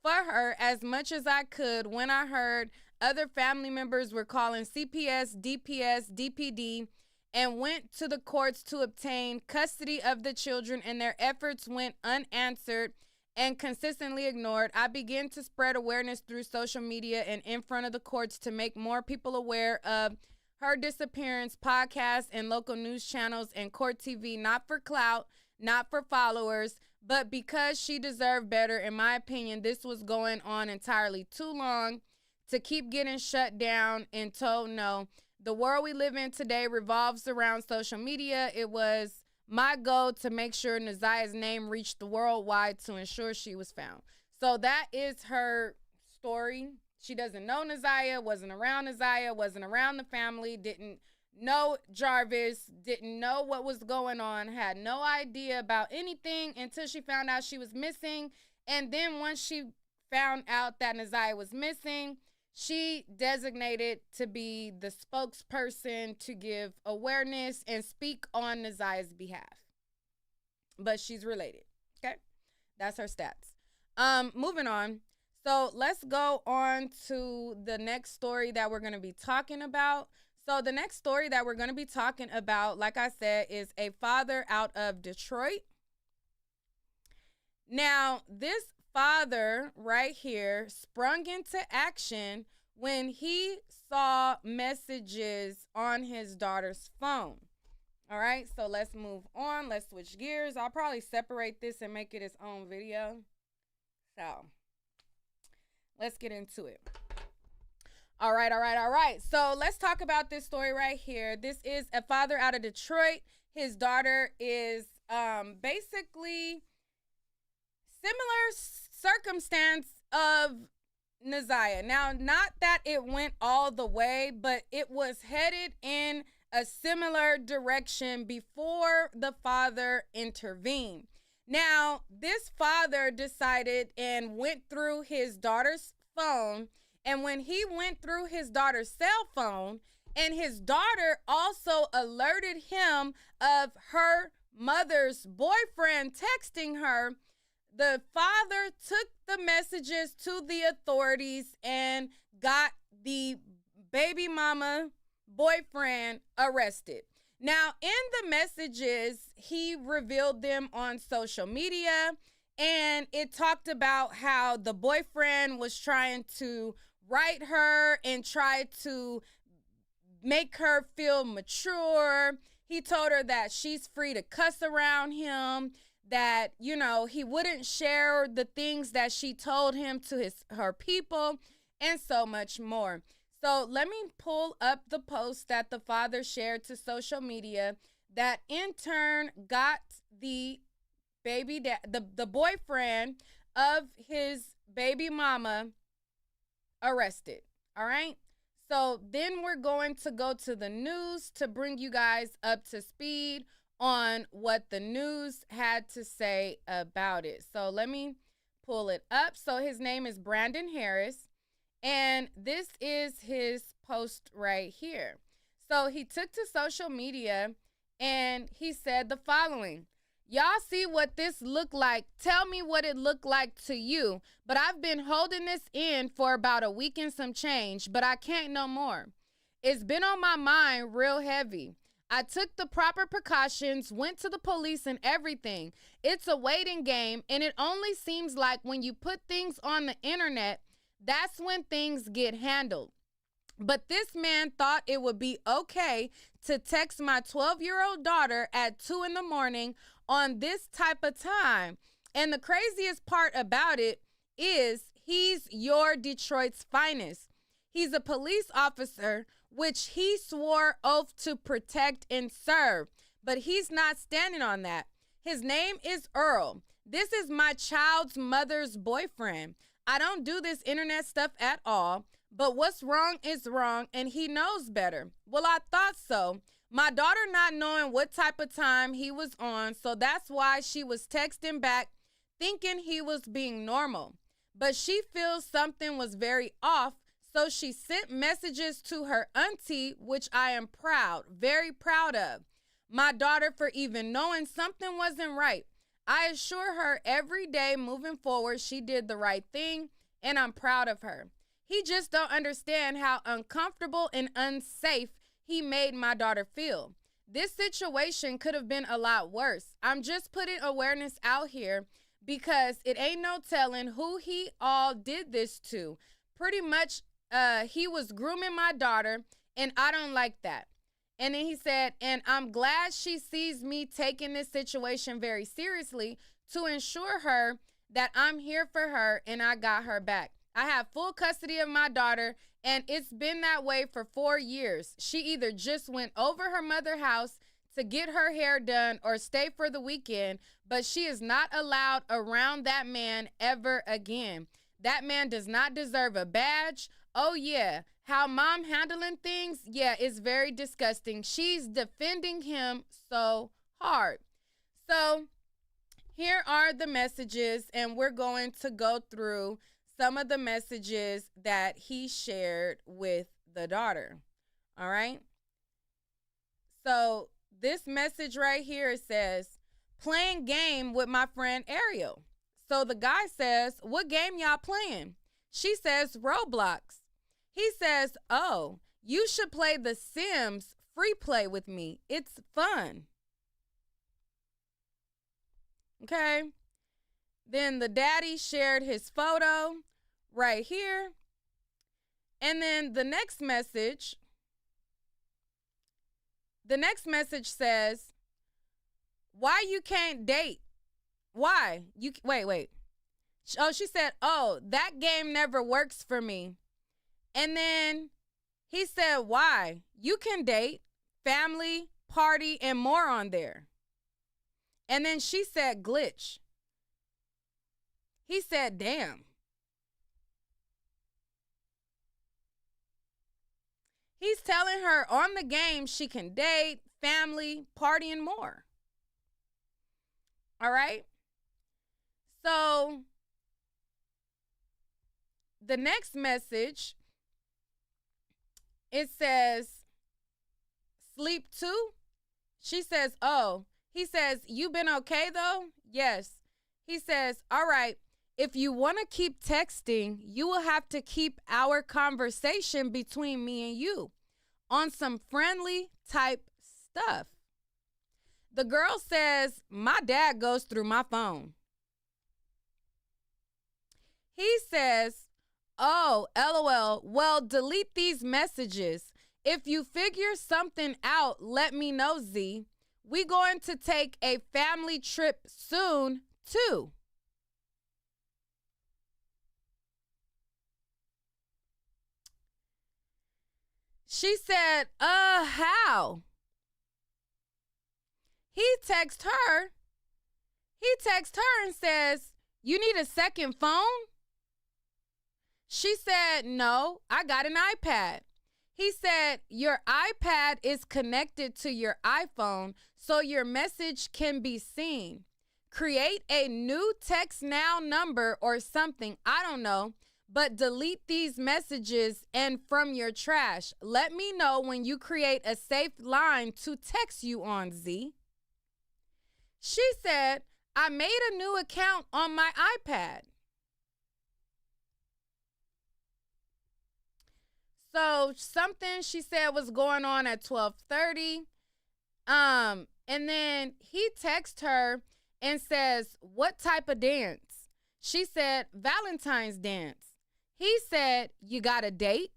for her as much as I could when I heard other family members were calling CPS, DPS, DPD, and went to the courts to obtain custody of the children, and their efforts went unanswered and consistently ignored. I began to spread awareness through social media and in front of the courts to make more people aware of her disappearance, podcasts and local news channels and court TV, not for clout, not for followers, but because she deserved better. In my opinion, this was going on entirely too long to keep getting shut down and told no. The world we live in today revolves around social media. It was my goal to make sure Naziyah's name reached the worldwide to ensure she was found. So that is her story. She doesn't know Naziyah, wasn't around Naziyah, wasn't around the family, didn't know Jarvis, didn't know what was going on, had no idea about anything until she found out she was missing. And then once she found out that Naziyah was missing, she designated to be the spokesperson to give awareness and speak on Naziyah's behalf. But she's related, okay? That's her stats. Moving on. So let's go on to the next story that we're going to be talking about. So the next story that we're going to be talking about, like I said, is a father out of Detroit. Now, this father right here sprung into action when he saw messages on his daughter's phone. All right, so let's move on. Let's switch gears. I'll probably separate this and make it its own video. So let's get into it. All right. So let's talk about this story right here. This is a father out of Detroit. His daughter is basically similar circumstance of Naziyah. Now, not that it went all the way, but it was headed in a similar direction before the father intervened. Now, this father decided and went through his daughter's phone, and when he went through his daughter's cell phone, and his daughter also alerted him of her mother's boyfriend texting her, the father took the messages to the authorities and got the baby mama boyfriend arrested. Now, in the messages, he revealed them on social media, and it talked about how the boyfriend was trying to write her and try to make her feel mature. He told her that she's free to cuss around him, that, you know, he wouldn't share the things that she told him to her people, and so much more. So let me pull up the post that the father shared to social media that in turn got the the boyfriend of his baby mama arrested. All right. So then we're going to go to the news to bring you guys up to speed on what the news had to say about it. So let me pull it up. So his name is Brandon Harris, and this is his post right here. So he took to social media and he said the following: "Y'all see what this looked like? Tell me what it looked like to you. But I've been holding this in for about a week and some change, but I can't no more. It's been on my mind real heavy. I took the proper precautions, went to the police and everything. It's a waiting game, and it only seems like when you put things on the internet, that's when things get handled. But this man thought it would be okay to text my 12-year-old daughter at 2 a.m. on this type of time. And the craziest part about it is he's your Detroit's finest. He's a police officer, which he swore oath to protect and serve. But he's not standing on that. His name is Earl. This is my child's mother's boyfriend. I don't do this internet stuff at all. But what's wrong is wrong, and he knows better. Well, I thought so. My daughter not knowing what type of time he was on, so that's why she was texting back thinking he was being normal. But she feels something was very off, so she sent messages to her auntie, which I am proud, very proud of my daughter for even knowing something wasn't right. I assure her every day moving forward she did the right thing, and I'm proud of her. He just don't understand how uncomfortable and unsafe he made my daughter feel. This situation could have been a lot worse. I'm just putting awareness out here because it ain't no telling who he all did this to. Pretty much, he was grooming my daughter, and I don't like that. And then he said, and I'm glad she sees me taking this situation very seriously to ensure her that I'm here for her and I got her back. I have full custody of my daughter, and it's been that way for 4 years. She either just went over her mother's house to get her hair done or stay for the weekend, but she is not allowed around that man ever again. That man does not deserve a badge. Oh, yeah. How mom handling things? Yeah, it's very disgusting. She's defending him so hard. So here are the messages, and we're going to go through some of the messages that he shared with the daughter. All right. So this message right here says, playing game with my friend Ariel. So the guy says, what game y'all playing? She says, Roblox. He says, oh, you should play The Sims free play with me. It's fun. Okay. Then the daddy shared his photo right here. And then the next message says, why you can't date? Why? Wait. Oh, she said, oh, that game never works for me. And then he said, why? You can date, family, party, and more on there. And then she said, glitch. He said, damn. He's telling her on the game she can date, family, party, and more. All right? So the next message, it says, sleep too? She says, oh. He says, you been okay though? Yes. He says, all right, if you want to keep texting, you will have to keep our conversation between me and you on some friendly type stuff. The girl says, my dad goes through my phone. He says, oh, LOL, well, delete these messages. If you figure something out, let me know, Z. We going to take a family trip soon, too. She said, how? He texts her and says, you need a second phone? She said, no, I got an iPad. He said, your iPad is connected to your iPhone, so your message can be seen. Create a new text now number or something, I don't know, but delete these messages and from your trash. Let me know when you create a safe line to text you on, Z. She said, I made a new account on my iPad. So something she said was going on at 12:30. And then he texts her and says, what type of dance? She said, Valentine's dance. He said, you got a date?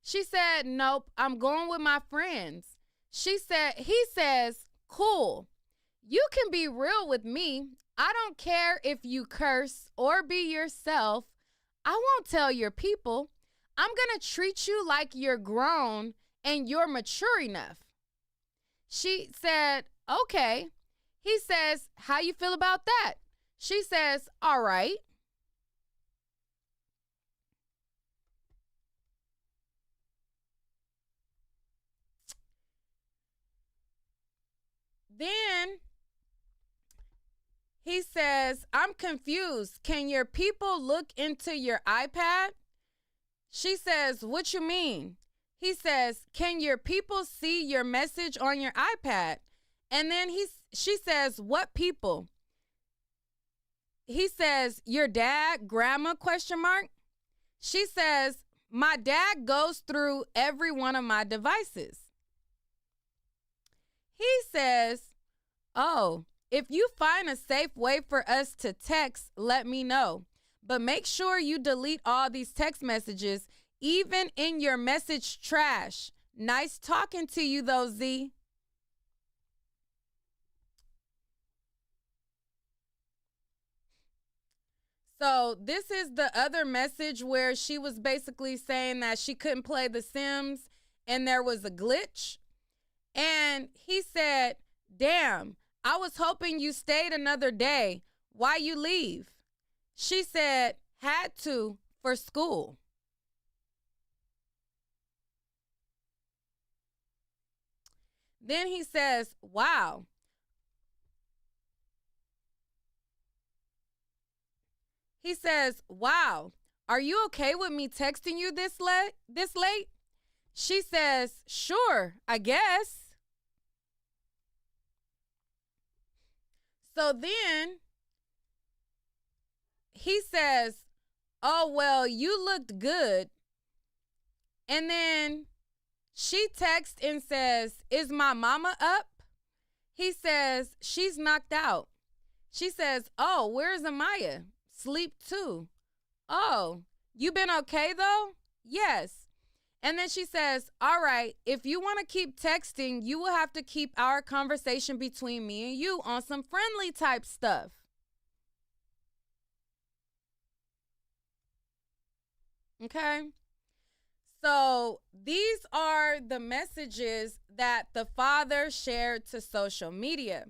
She said, nope, I'm going with my friends. He says, cool. You can be real with me. I don't care if you curse or be yourself. I won't tell your people. I'm going to treat you like you're grown and you're mature enough. She said, okay. He says, how you feel about that? She says, all right. Then he says, I'm confused. Can your people look into your iPad? She says, what you mean? He says, can your people see your message on your iPad? And then she says, what people? He says, your dad, grandma, question mark. She says, my dad goes through every one of my devices. He says, oh, if you find a safe way for us to text, let me know. But make sure you delete all these text messages, even in your message trash. Nice talking to you, though, Z. So this is the other message where she was basically saying that she couldn't play The Sims and there was a glitch. And he said, damn, I was hoping you stayed another day. Why you leave? She said, had to for school. Then he says, wow. He says, wow, are you okay with me texting you this late? She says, sure, I guess. So then he says, oh, well, you looked good. And then she texts and says, is my mama up? He says, she's knocked out. She says, oh, where's Amaya? Sleep too. Oh, you been okay though? Yes. And then she says, all right, if you want to keep texting, you will have to keep our conversation between me and you on some friendly type stuff. Okay. So these are the messages that the father shared to social media.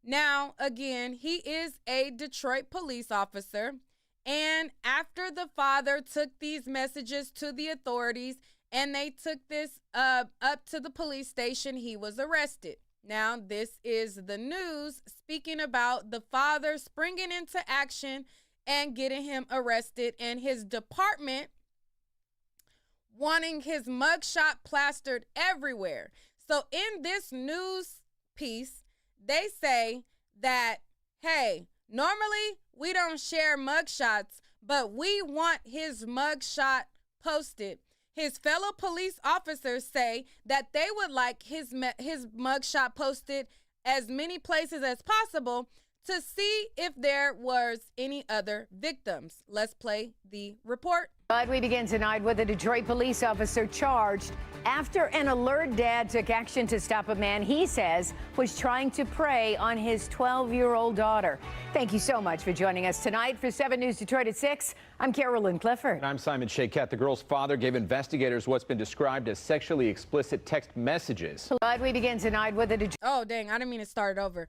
Now, again, he is a Detroit police officer. And after the father took these messages to the authorities and they took this up to the police station, he was arrested. Now, this is the news speaking about the father springing into action and getting him arrested, and his department wanting his mugshot plastered everywhere. So in this news piece, they say that, hey, normally we don't share mugshots, but we want his mugshot posted. His fellow police officers say that they would like his mugshot posted as many places as possible to see if there was any other victims. Let's play the report. But we begin tonight with a Detroit police officer charged after an alert dad took action to stop a man he says was trying to prey on his 12-year-old daughter. Thank you so much for joining us tonight for 7 News Detroit at 6. I'm Carolyn Clifford. And I'm Simon Shayket. The girl's father gave investigators what's been described as sexually explicit text messages. But we begin tonight with a Oh, dang, I didn't mean to start it over.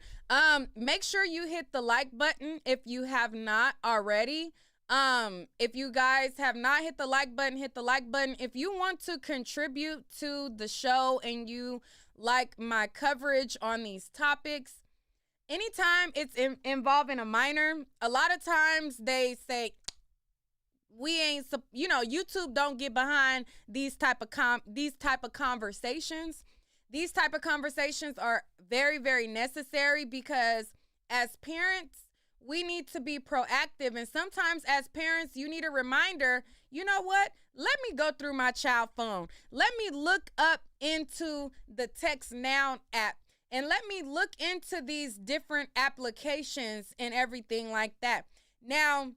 Make sure you hit the like button if you have not already. If you guys have not hit the like button, hit the like button. If you want to contribute to the show and you like my coverage on these topics, anytime it's involving a minor, a lot of times they say, we ain't, YouTube don't get behind these type of conversations. These type of conversations are very, very necessary because as parents, we need to be proactive. And sometimes as parents, you need a reminder, you know what? Let me go through my child phone. Let me look up into the Text Now app and let me look into these different applications and everything like that. Now,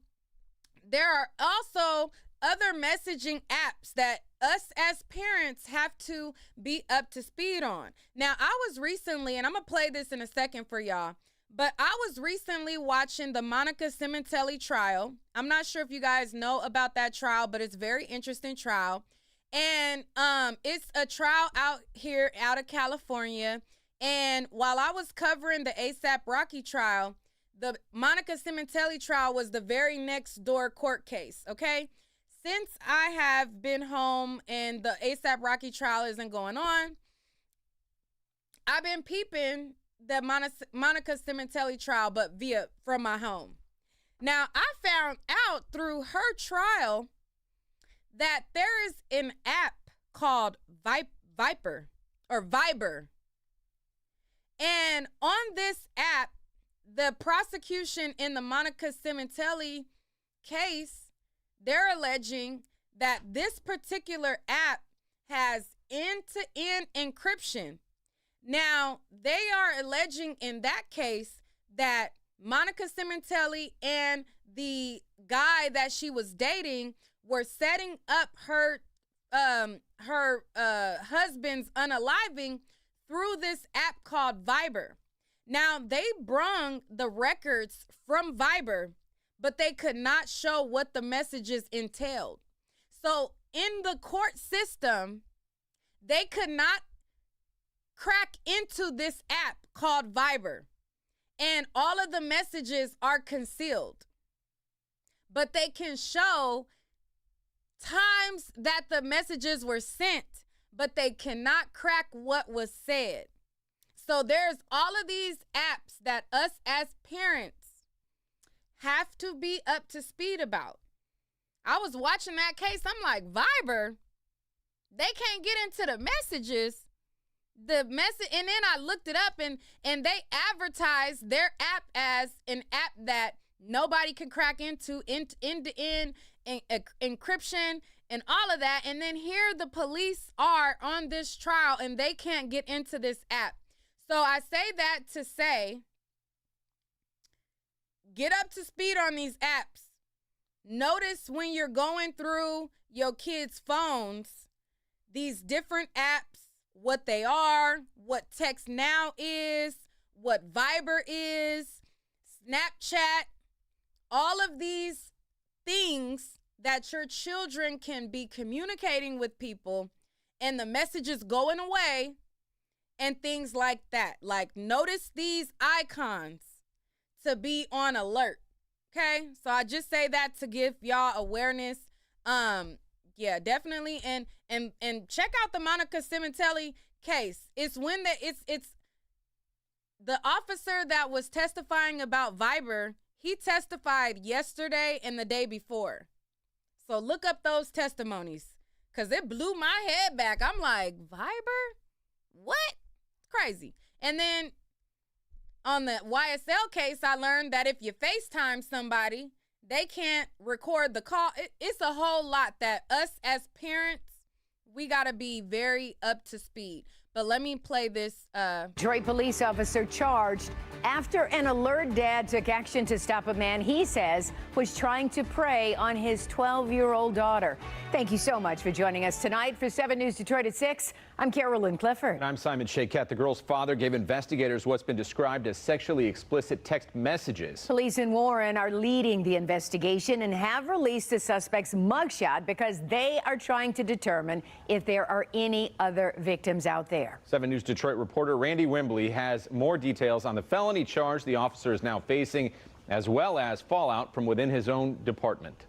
there are also other messaging apps that us as parents have to be up to speed on. Now, I was recently, and I'm going to play this in a second for y'all, but I was recently watching the Monica Simontelli trial. I'm not sure if you guys know about that trial, but it's a very interesting trial. And it's a trial out of California. And while I was covering the ASAP Rocky trial, the Monica Simontelli trial was the very next door court case, okay? Since I have been home and the ASAP Rocky trial isn't going on, I've been peeping the Monica Cementelli trial, but from my home. Now, I found out through her trial that there is an app called Viber. And on this app, the prosecution in the Monica Cementelli case, they're alleging that this particular app has end-to-end encryption. Now, they are alleging in that case that Monica Cementelli and the guy that she was dating were setting up her husband's unaliving through this app called Viber. Now, they brung the records from Viber, but they could not show what the messages entailed. So in the court system, they could not crack into this app called Viber. And all of the messages are concealed. But they can show times that the messages were sent, but they cannot crack what was said. So there's all of these apps that us as parents have to be up to speed about. I was watching that case. I'm like, Viber, they can't get into the messages. And then I looked it up, and they advertised their app as an app that nobody can crack into, end-to-end encryption and all of that. And then here the police are on this trial, and they can't get into this app. So I say that to say, get up to speed on these apps. Notice when you're going through your kids' phones, these different apps, what they are, what Text Now is, what Viber is, Snapchat, all of these things that your children can be communicating with people, and the messages going away and things like that. Like, notice these icons to be on alert. Okay, so I just say that to give y'all awareness. Yeah, definitely, and check out the Monica Cementelli case. It's when it's the officer that was testifying about Viber. He testified yesterday and the day before. So look up those testimonies, because it blew my head back. I'm like, Viber? What? Crazy. And then on the YSL case, I learned that if you FaceTime somebody, they can't record the call. It's a whole lot that us as parents, we got to be very up to speed. But let me play this. Detroit police officer charged after an alert dad took action to stop a man he says was trying to prey on his 12-year-old daughter. Thank you so much for joining us tonight. For 7 News Detroit at 6, I'm Carolyn Clifford. And I'm Simon Shayket. The girl's father gave investigators what's been described as sexually explicit text messages. Police in Warren are leading the investigation and have released the suspect's mugshot because they are trying to determine if there are any other victims out there. 7 News Detroit reporter Randy Wimbley has more details on the felony charge the officer is now facing, as well as fallout from within his own department.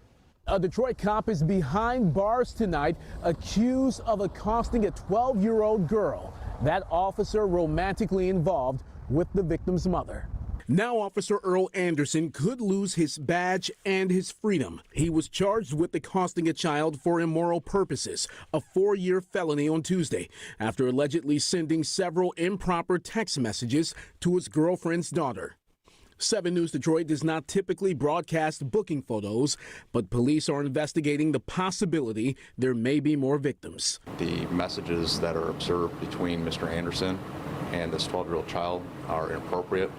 A Detroit cop is behind bars tonight, accused of accosting a 12-year-old girl. That officer romantically involved with the victim's mother. Now Officer Earl Anderson could lose his badge and his freedom. He was charged with accosting a child for immoral purposes, a 4-year felony on Tuesday, after allegedly sending several improper text messages to his girlfriend's daughter. 7 News Detroit does not typically broadcast booking photos, but police are investigating the possibility there may be more victims. The messages that are observed between Mr. Anderson and this 12-year-old child are inappropriate.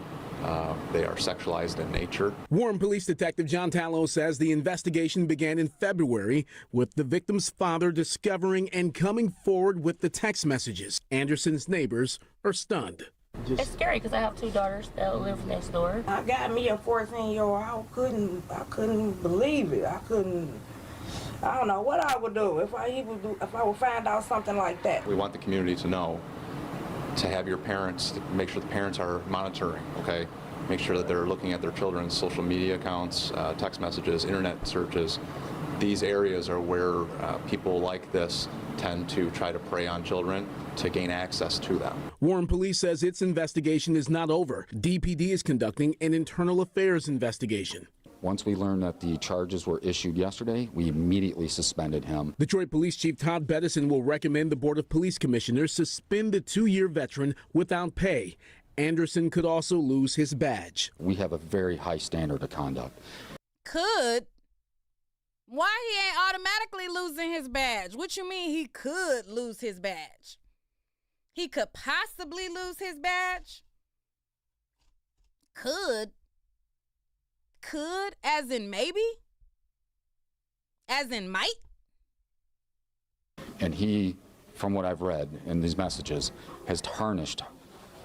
They are sexualized in nature. Warren Police Detective John Tallow says the investigation began in February with the victim's father discovering and coming forward with the text messages. Anderson's neighbors are stunned. It's scary because I have 2 daughters that live next door. I got me a 14-year-old. I couldn't believe it. I don't know what I would do if I would find out something like that. We want the community to know, to have your parents, to make sure the parents are monitoring, okay? Make sure that they're looking at their children's social media accounts, text messages, internet searches, These areas are where people like this tend to try to prey on children to gain access to them. Warren Police says its investigation is not over. DPD is conducting an internal affairs investigation. Once we learned that the charges were issued yesterday, we immediately suspended him. Detroit Police Chief Todd Bettison will recommend the Board of Police Commissioners suspend the 2-year veteran without pay. Anderson could also lose his badge. We have a very high standard of conduct. Could? Why he ain't automatically losing his badge? What you mean he could lose his badge? He could possibly lose his badge? Could? Could as in maybe? As in might? And he, from what I've read in these messages, has tarnished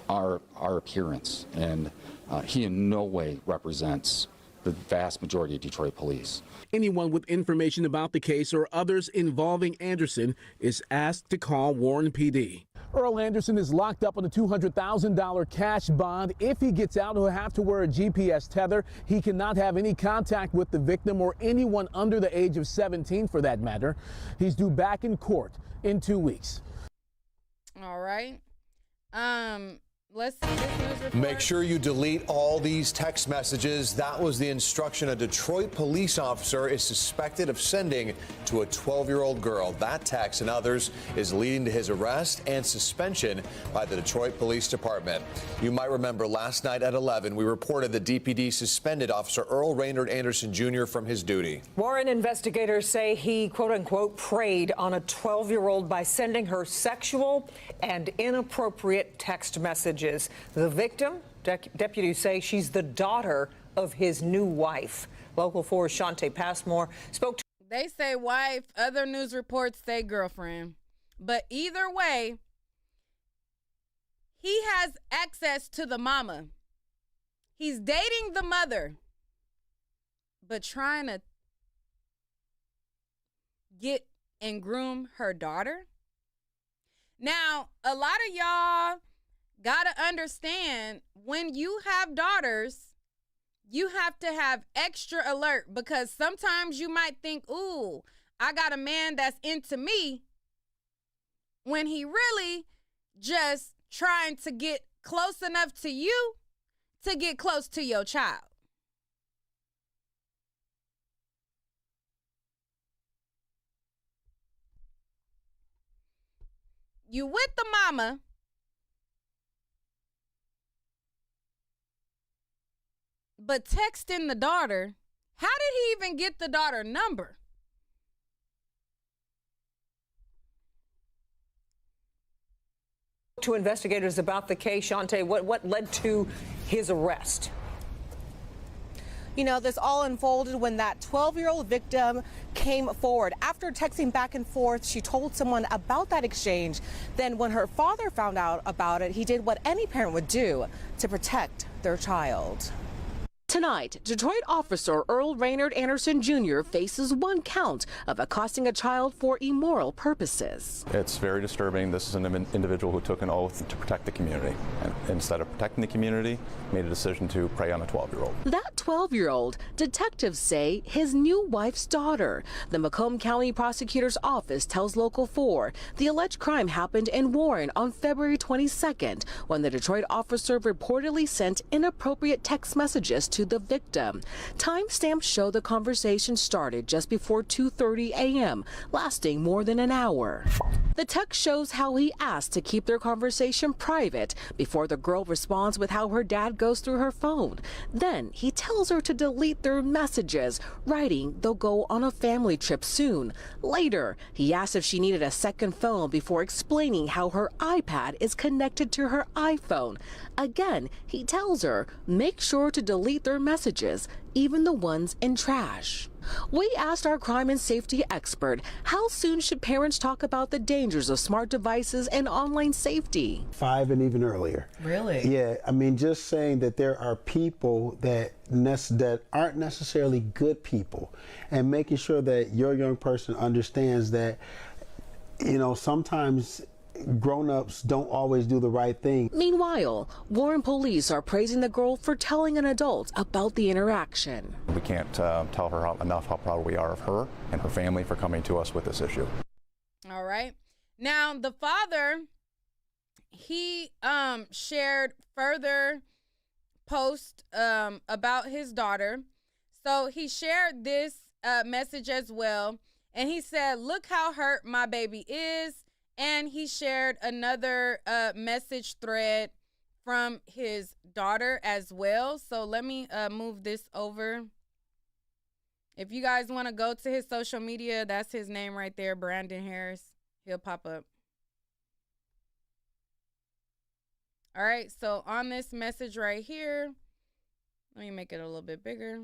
our appearance. And he in no way represents the vast majority of Detroit police. Anyone with information about the case or others involving Anderson is asked to call Warren PD. Earl Anderson is locked up on a $200,000 cash bond. If he gets out, he'll have to wear a GPS tether. He cannot have any contact with the victim or anyone under the age of 17 for that matter. He's due back in court in 2 weeks. All right. Let's see this news report. Make sure you delete all these text messages. That was the instruction a Detroit police officer is suspected of sending to a 12-year-old girl. That text and others is leading to his arrest and suspension by the Detroit Police Department. You might remember last night at 11, we reported the DPD suspended Officer Earl Raynard Anderson Jr. from his duty. Warren investigators say he, quote unquote, preyed on a 12-year-old by sending her sexual and inappropriate text messages. The victim, deputies say she's the daughter of his new wife. Local 4's Shantae Passmore spoke to. They say wife, other news reports say girlfriend. But either way, he has access to the mama. He's dating the mother, but trying to get and groom her daughter. Now, a lot of y'all gotta understand, when you have daughters, you have to have extra alert, because sometimes you might think, ooh, I got a man that's into me, when he really just trying to get close enough to you to get close to your child. You with the mama, but texting the daughter. How did he even get the daughter number? To investigators about the case, Shantae, what led to his arrest? You know, this all unfolded when that 12-year-old victim came forward. After texting back and forth, she told someone about that exchange. Then when her father found out about it, he did what any parent would do to protect their child. Tonight, Detroit officer Earl Raynard Anderson Jr. faces 1 count of accosting a child for immoral purposes. It's very disturbing. This is an individual who took an oath to protect the community, and instead of protecting the community, made a decision to prey on a 12-year-old. That 12-year-old, detectives say, his new wife's daughter. The Macomb County Prosecutor's Office tells Local 4 the alleged crime happened in Warren on February 22nd, when the Detroit officer reportedly sent inappropriate text messages to the victim. Timestamps show the conversation started just before 2:30 a.m., lasting more than an hour. The text shows how he asked to keep their conversation private before the girl responds with how her dad goes through her phone. Then he tells her to delete their messages, writing they'll go on a family trip soon. Later, he asks if she needed a second phone before explaining how her iPad is connected to her iPhone. Again, he tells her, make sure to delete their messages, even the ones in trash. We asked our crime and safety expert, how soon should parents talk about the dangers of smart devices and online safety? 5 and even earlier. Really? Yeah, I mean, just saying that there are people that aren't necessarily good people, and making sure that your young person understands that, you know, sometimes grown-ups don't always do the right thing. Meanwhile, Warren police are praising the girl for telling an adult about the interaction. We can't tell her enough how proud we are of her and her family for coming to us with this issue. All right. Now, the father, he shared further post about his daughter. So he shared this message as well. And he said, look how hurt my baby is. And he shared another message thread from his daughter as well. So let me move this over. If you guys want to go to his social media, that's his name right there, Brandon Harris. He'll pop up. All right, so on this message right here, let me make it a little bit bigger.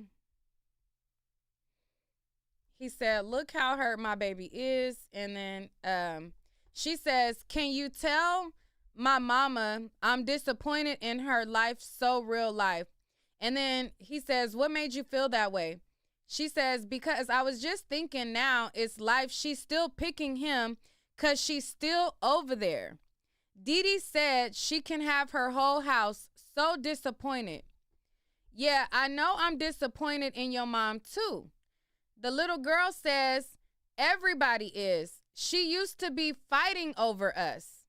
He said, look how hurt my baby is. And then she says, can you tell my mama I'm disappointed in her life, so real life? And then he says, what made you feel that way? She says, because I was just thinking now it's life. She's still picking him because she's still over there. Dee Dee said she can have her whole house. So disappointed. Yeah, I know I'm disappointed in your mom too. The little girl says, everybody is. She used to be fighting over us.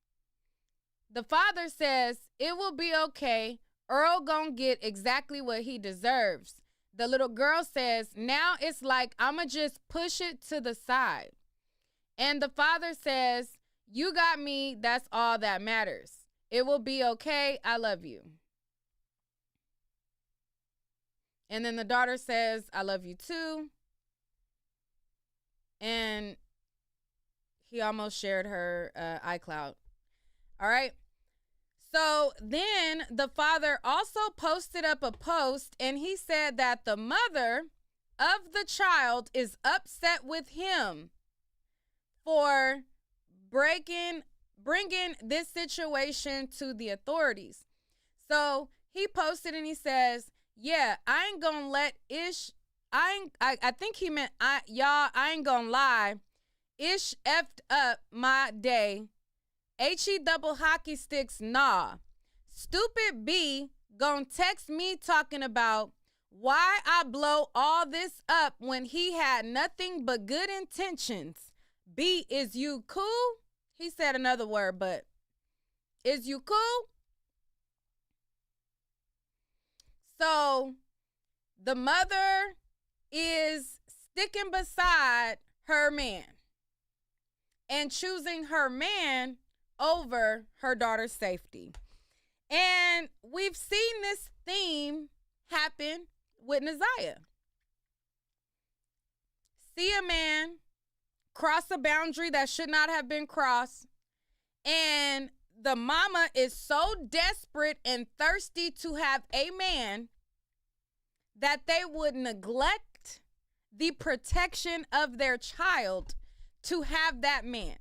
The father says, it will be okay. Earl gonna get exactly what he deserves. The little girl says, now it's like I'ma just push it to the side. And the father says, you got me. That's all that matters. It will be okay. I love you. And then the daughter says, I love you too. And he almost shared her iCloud. All right. So then the father also posted up a post, and he said that the mother of the child is upset with him for bringing this situation to the authorities. So he posted and he says, yeah, I ain't gonna let Ish, I think he meant, y'all, I ain't gonna lie. Ish effed up my day. HE double hockey sticks, nah. Stupid B gonna text me talking about why I blow all this up when he had nothing but good intentions. B, is you cool? He said another word, but is you cool? So the mother is sticking beside her man and choosing her man over her daughter's safety. And we've seen this theme happen with Naziyah. See a man cross a boundary that should not have been crossed, and the mama is so desperate and thirsty to have a man that they would neglect the protection of their child to have that man.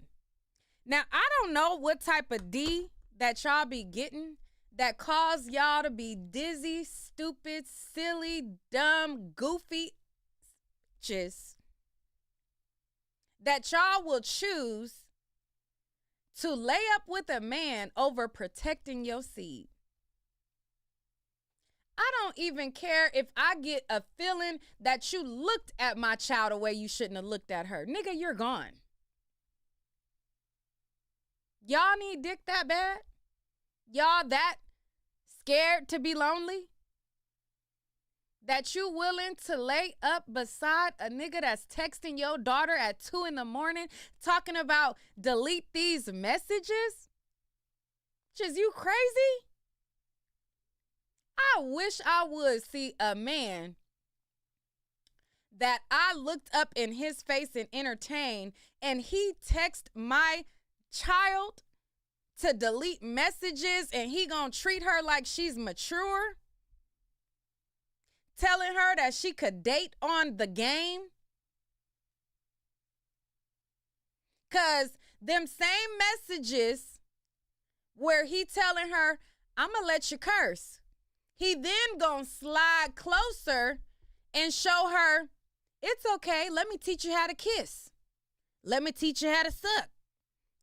Now, I don't know what type of D that y'all be getting that cause y'all to be dizzy, stupid, silly, dumb, goofy just that y'all will choose to lay up with a man over protecting your seed. I don't even care if I get a feeling that you looked at my child a way you shouldn't have looked at her. Nigga, you're gone. Y'all need dick that bad? Y'all that scared to be lonely? That you willing to lay up beside a nigga that's texting your daughter at 2 a.m. talking about delete these messages? Just you crazy? I wish I would see a man that I looked up in his face and entertained, and he text my child to delete messages, and he gonna treat her like she's mature, telling her that she could date on the game. Cause them same messages where he telling her, I'ma let you curse, he then gonna slide closer and show her, it's okay, let me teach you how to kiss. Let me teach you how to suck.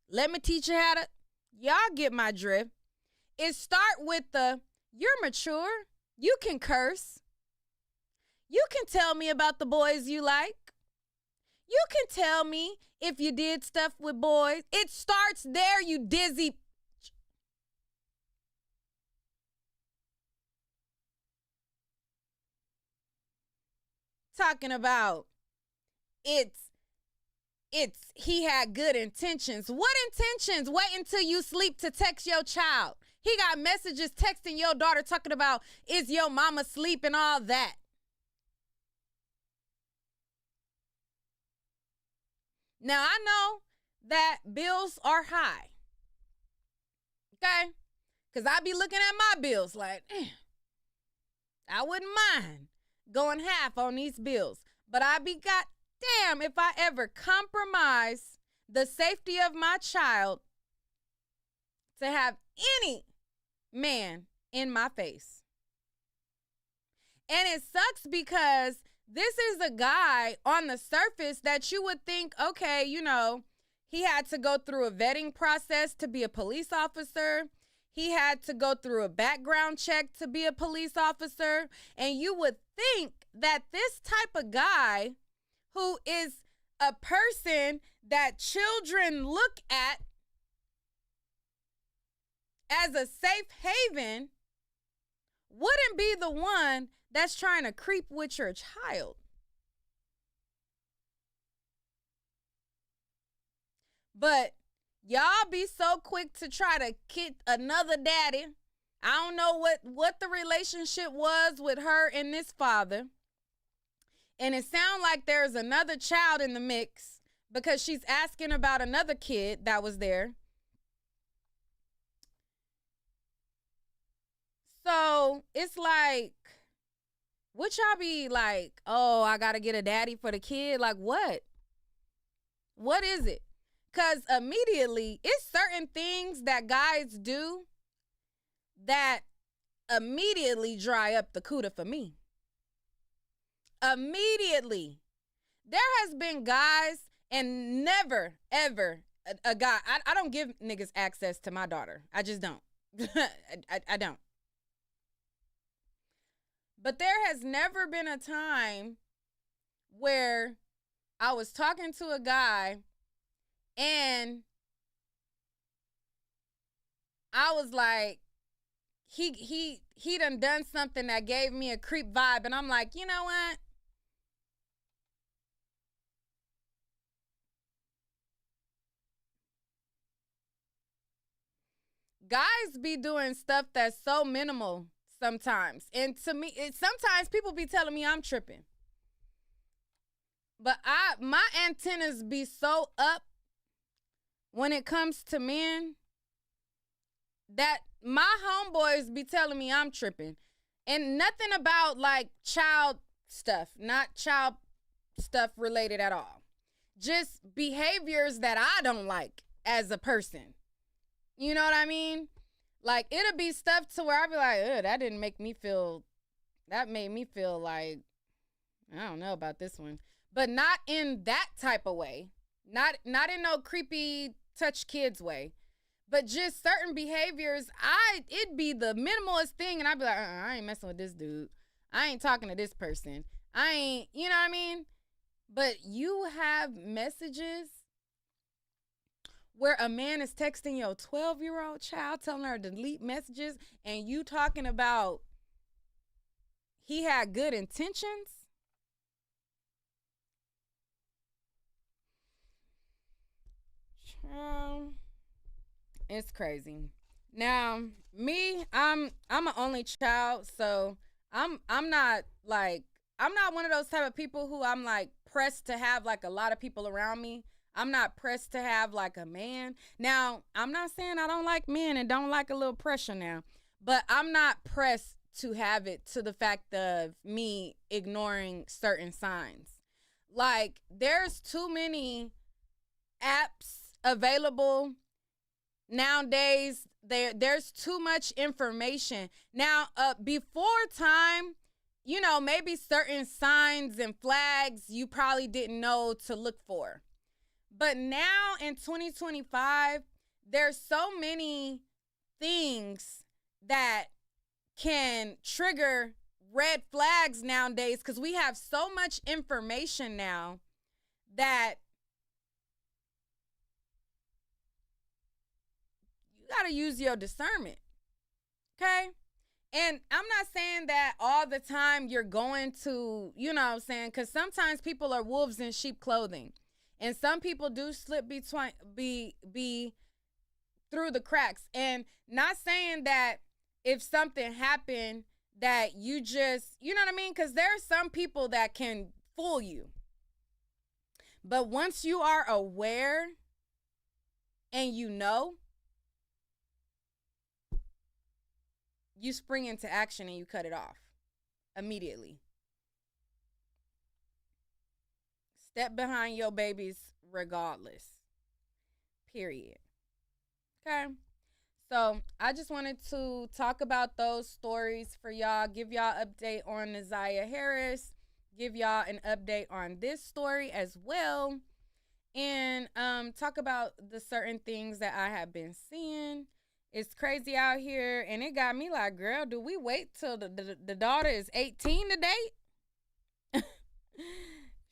Let me teach you how to, Y'all get my drift. It start with the, you're mature. You can curse. You can tell me about the boys you like. You can tell me if you did stuff with boys. It starts there, you dizzy. Talking about he had good intentions. What intentions? Wait until you sleep to text your child. He got messages texting your daughter talking about, is your mama asleep and all that. Now, I know that bills are high. Okay? Because I be looking at my bills like, I wouldn't mind going half on these bills. But I be goddamn if I ever compromise the safety of my child to have any man in my face. And it sucks because this is a guy on the surface that you would think, okay, you know, he had to go through a vetting process to be a police officer. He had to go through a background check to be a police officer. And you would think that this type of guy who is a person that children look at as a safe haven wouldn't be the one that's trying to creep with your child. But y'all be so quick to try to get another daddy. I don't know what the relationship was with her and this father. And it sounds like there's another child in the mix because she's asking about another kid that was there. So it's like, would y'all be like, oh, I got to get a daddy for the kid? Like what? What is it? Because immediately, it's certain things that guys do that immediately dry up the cooter for me. Immediately. There has been guys and never, ever a guy. I don't give niggas access to my daughter. I just don't. I don't. But there has never been a time where I was talking to a guy and I was like, he done something that gave me a creep vibe. And I'm like, you know what? Guys be doing stuff that's so minimal sometimes. And to me, sometimes people be telling me I'm tripping. But my antennas be so up when it comes to men that my homeboys be telling me I'm tripping. And nothing about like child stuff, not child stuff related at all. Just behaviors that I don't like as a person. You know what I mean? Like it'll be stuff to where I be like, that didn't make me feel, that made me feel like, I don't know about this one. But not in that type of way. Not in no creepy touch kids way. But just certain behaviors, it'd be the minimalist thing. And I'd be like, I ain't messing with this dude. I ain't talking to this person. I ain't, you know what I mean? But you have messages where a man is texting your 12-year-old child, telling her to delete messages, and you talking about he had good intentions. It's crazy. Now, me, I'm an only child, so I'm not one of those type of people who I'm like pressed to have like a lot of people around me. I'm not pressed to have like a man. Now, I'm not saying I don't like men and don't like a little pressure now, but I'm not pressed to have it to the fact of me ignoring certain signs. Like, there's too many apps available nowadays. There's too much information. Now, before time, you know, maybe certain signs and flags you probably didn't know to look for. But now in 2025, there's so many things that can trigger red flags nowadays because we have so much information now that you got to use your discernment, okay? And I'm not saying that all the time you're going to, you know what I'm saying, because sometimes people are wolves in sheep clothing. And some people do slip be through the cracks. And not saying that if something happened that you just, you know what I mean? Because there are some people that can fool you. But once you are aware and you know, you spring into action and you cut it off immediately. Step behind your babies regardless. Period. Okay? So I just wanted to talk about those stories for y'all, give y'all an update on Naziyah Harris, give y'all an update on this story as well, and talk about the certain things that I have been seeing. It's crazy out here, and it got me like, girl, do we wait till the daughter is 18 to date?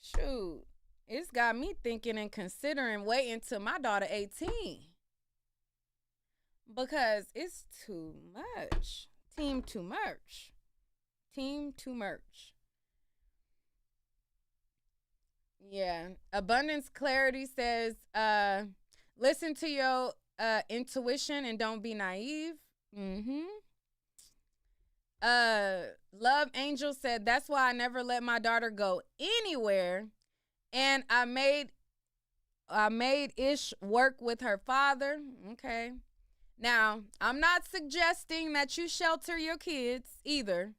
Shoot, it's got me thinking and considering waiting till my daughter 18. Because it's too much. Team too much. Yeah. Abundance Clarity says, listen to your intuition and don't be naive. Love Angel said, that's why I never let my daughter go anywhere. And I made Ish work with her father. Okay. Now, I'm not suggesting that you shelter your kids either,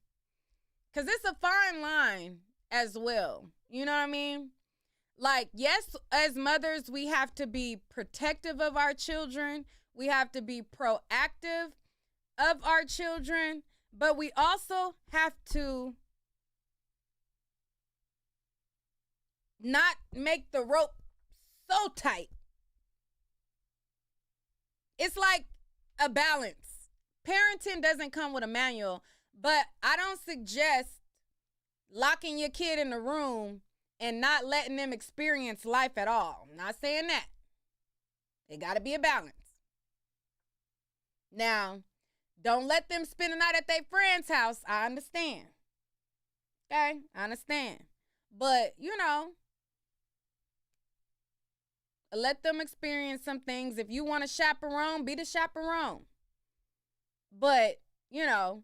because it's a fine line as well. You know what I mean? Like, yes, as mothers, we have to be protective of our children. We have to be proactive of our children, but we also have to not make the rope so tight. It's like a balance. Parenting doesn't come with a manual, but I don't suggest locking your kid in the room and not letting them experience life at all. I'm not saying that. It got to be a balance. Now, don't let them spend the night at their friend's house. I understand. Okay? I understand. But, you know, let them experience some things. If you want to chaperone, be the chaperone. But, you know,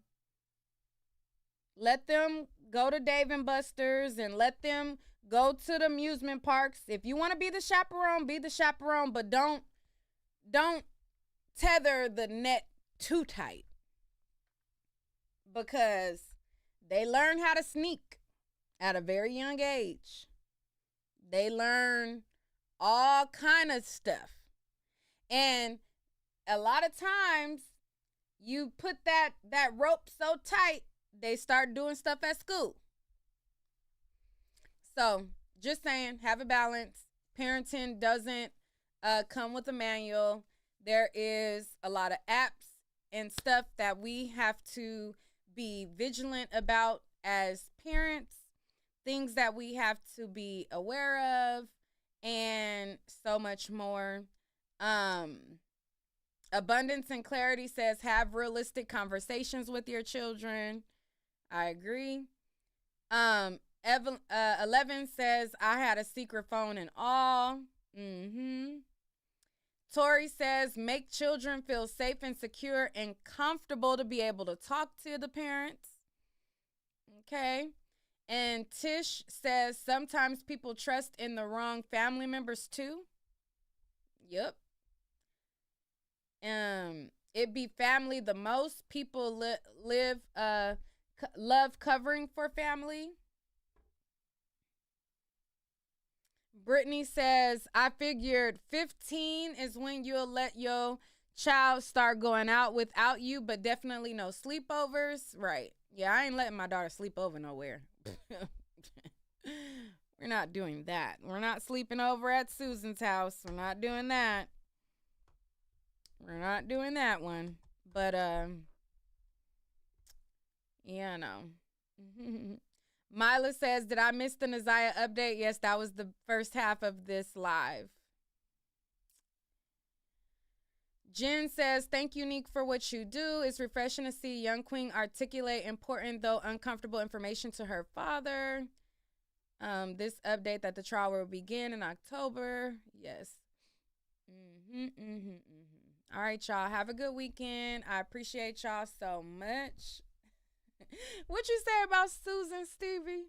let them go to Dave & Buster's and let them go to the amusement parks. If you want to be the chaperone, be the chaperone. But don't tether the net too tight. Because they learn how to sneak at a very young age. They learn all kind of stuff. And a lot of times you put that rope so tight, they start doing stuff at school. So just saying, have a balance. Parenting doesn't come with a manual. There is a lot of apps and stuff that we have to be vigilant about as parents, things that we have to be aware of, and so much more. Abundance and Clarity says, have realistic conversations with your children. I agree. 11 says, I had a secret phone and all. Tori says, make children feel safe and secure and comfortable to be able to talk to the parents. Okay. And Tish says, sometimes people trust in the wrong family members too. Yep. It be family the most. People love covering for family. Brittany says, I figured 15 is when you'll let your child start going out without you, but definitely no sleepovers. Right. Yeah, I ain't letting my daughter sleep over nowhere. We're not doing that. We're not sleeping over at Susan's house. We're not doing that. We're not doing that one. But, yeah, no. Mila says, did I miss the Naziyah update? Yes, that was the first half of this live. Jen says, thank you, Neek, for what you do. It's refreshing to see young queen articulate important, though uncomfortable information to her father. This update that the trial will begin in October. Yes. All right, y'all. Have a good weekend. I appreciate y'all so much. What you say about Susan, Stevie?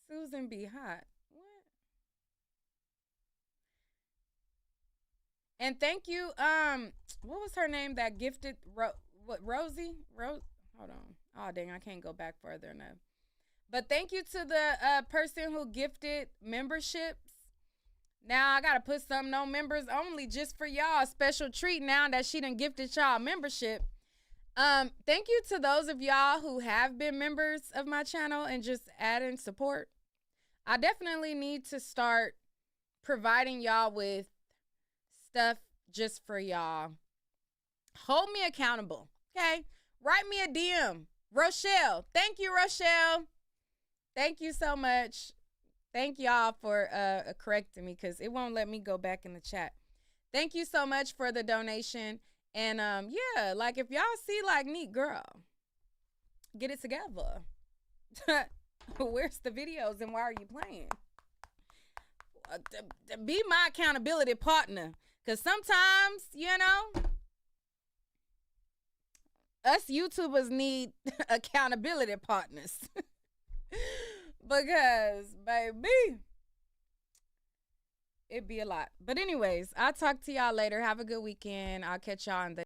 Susan be hot. What? And thank you. What was her name that gifted Rosie? Hold on. Oh dang, I can't go back further enough. But thank you to the person who gifted memberships. Now I gotta put something on members only just for y'all. A special treat now that she done gifted y'all membership. Thank you to those of y'all who have been members of my channel and just adding support. I definitely need to start providing y'all with stuff just for y'all. Hold me accountable, okay? Write me a DM. Rochelle. Thank you, Rochelle. Thank you so much. Thank y'all for correcting me because it won't let me go back in the chat. Thank you so much for the donation. And, yeah, like, if y'all see, like, neat girl, get it together. Where's the videos and why are you playing? Be my accountability partner. Because sometimes, you know, us YouTubers need accountability partners. Because, baby, it'd be a lot. But anyways, I'll talk to y'all later. Have a good weekend. I'll catch y'all in the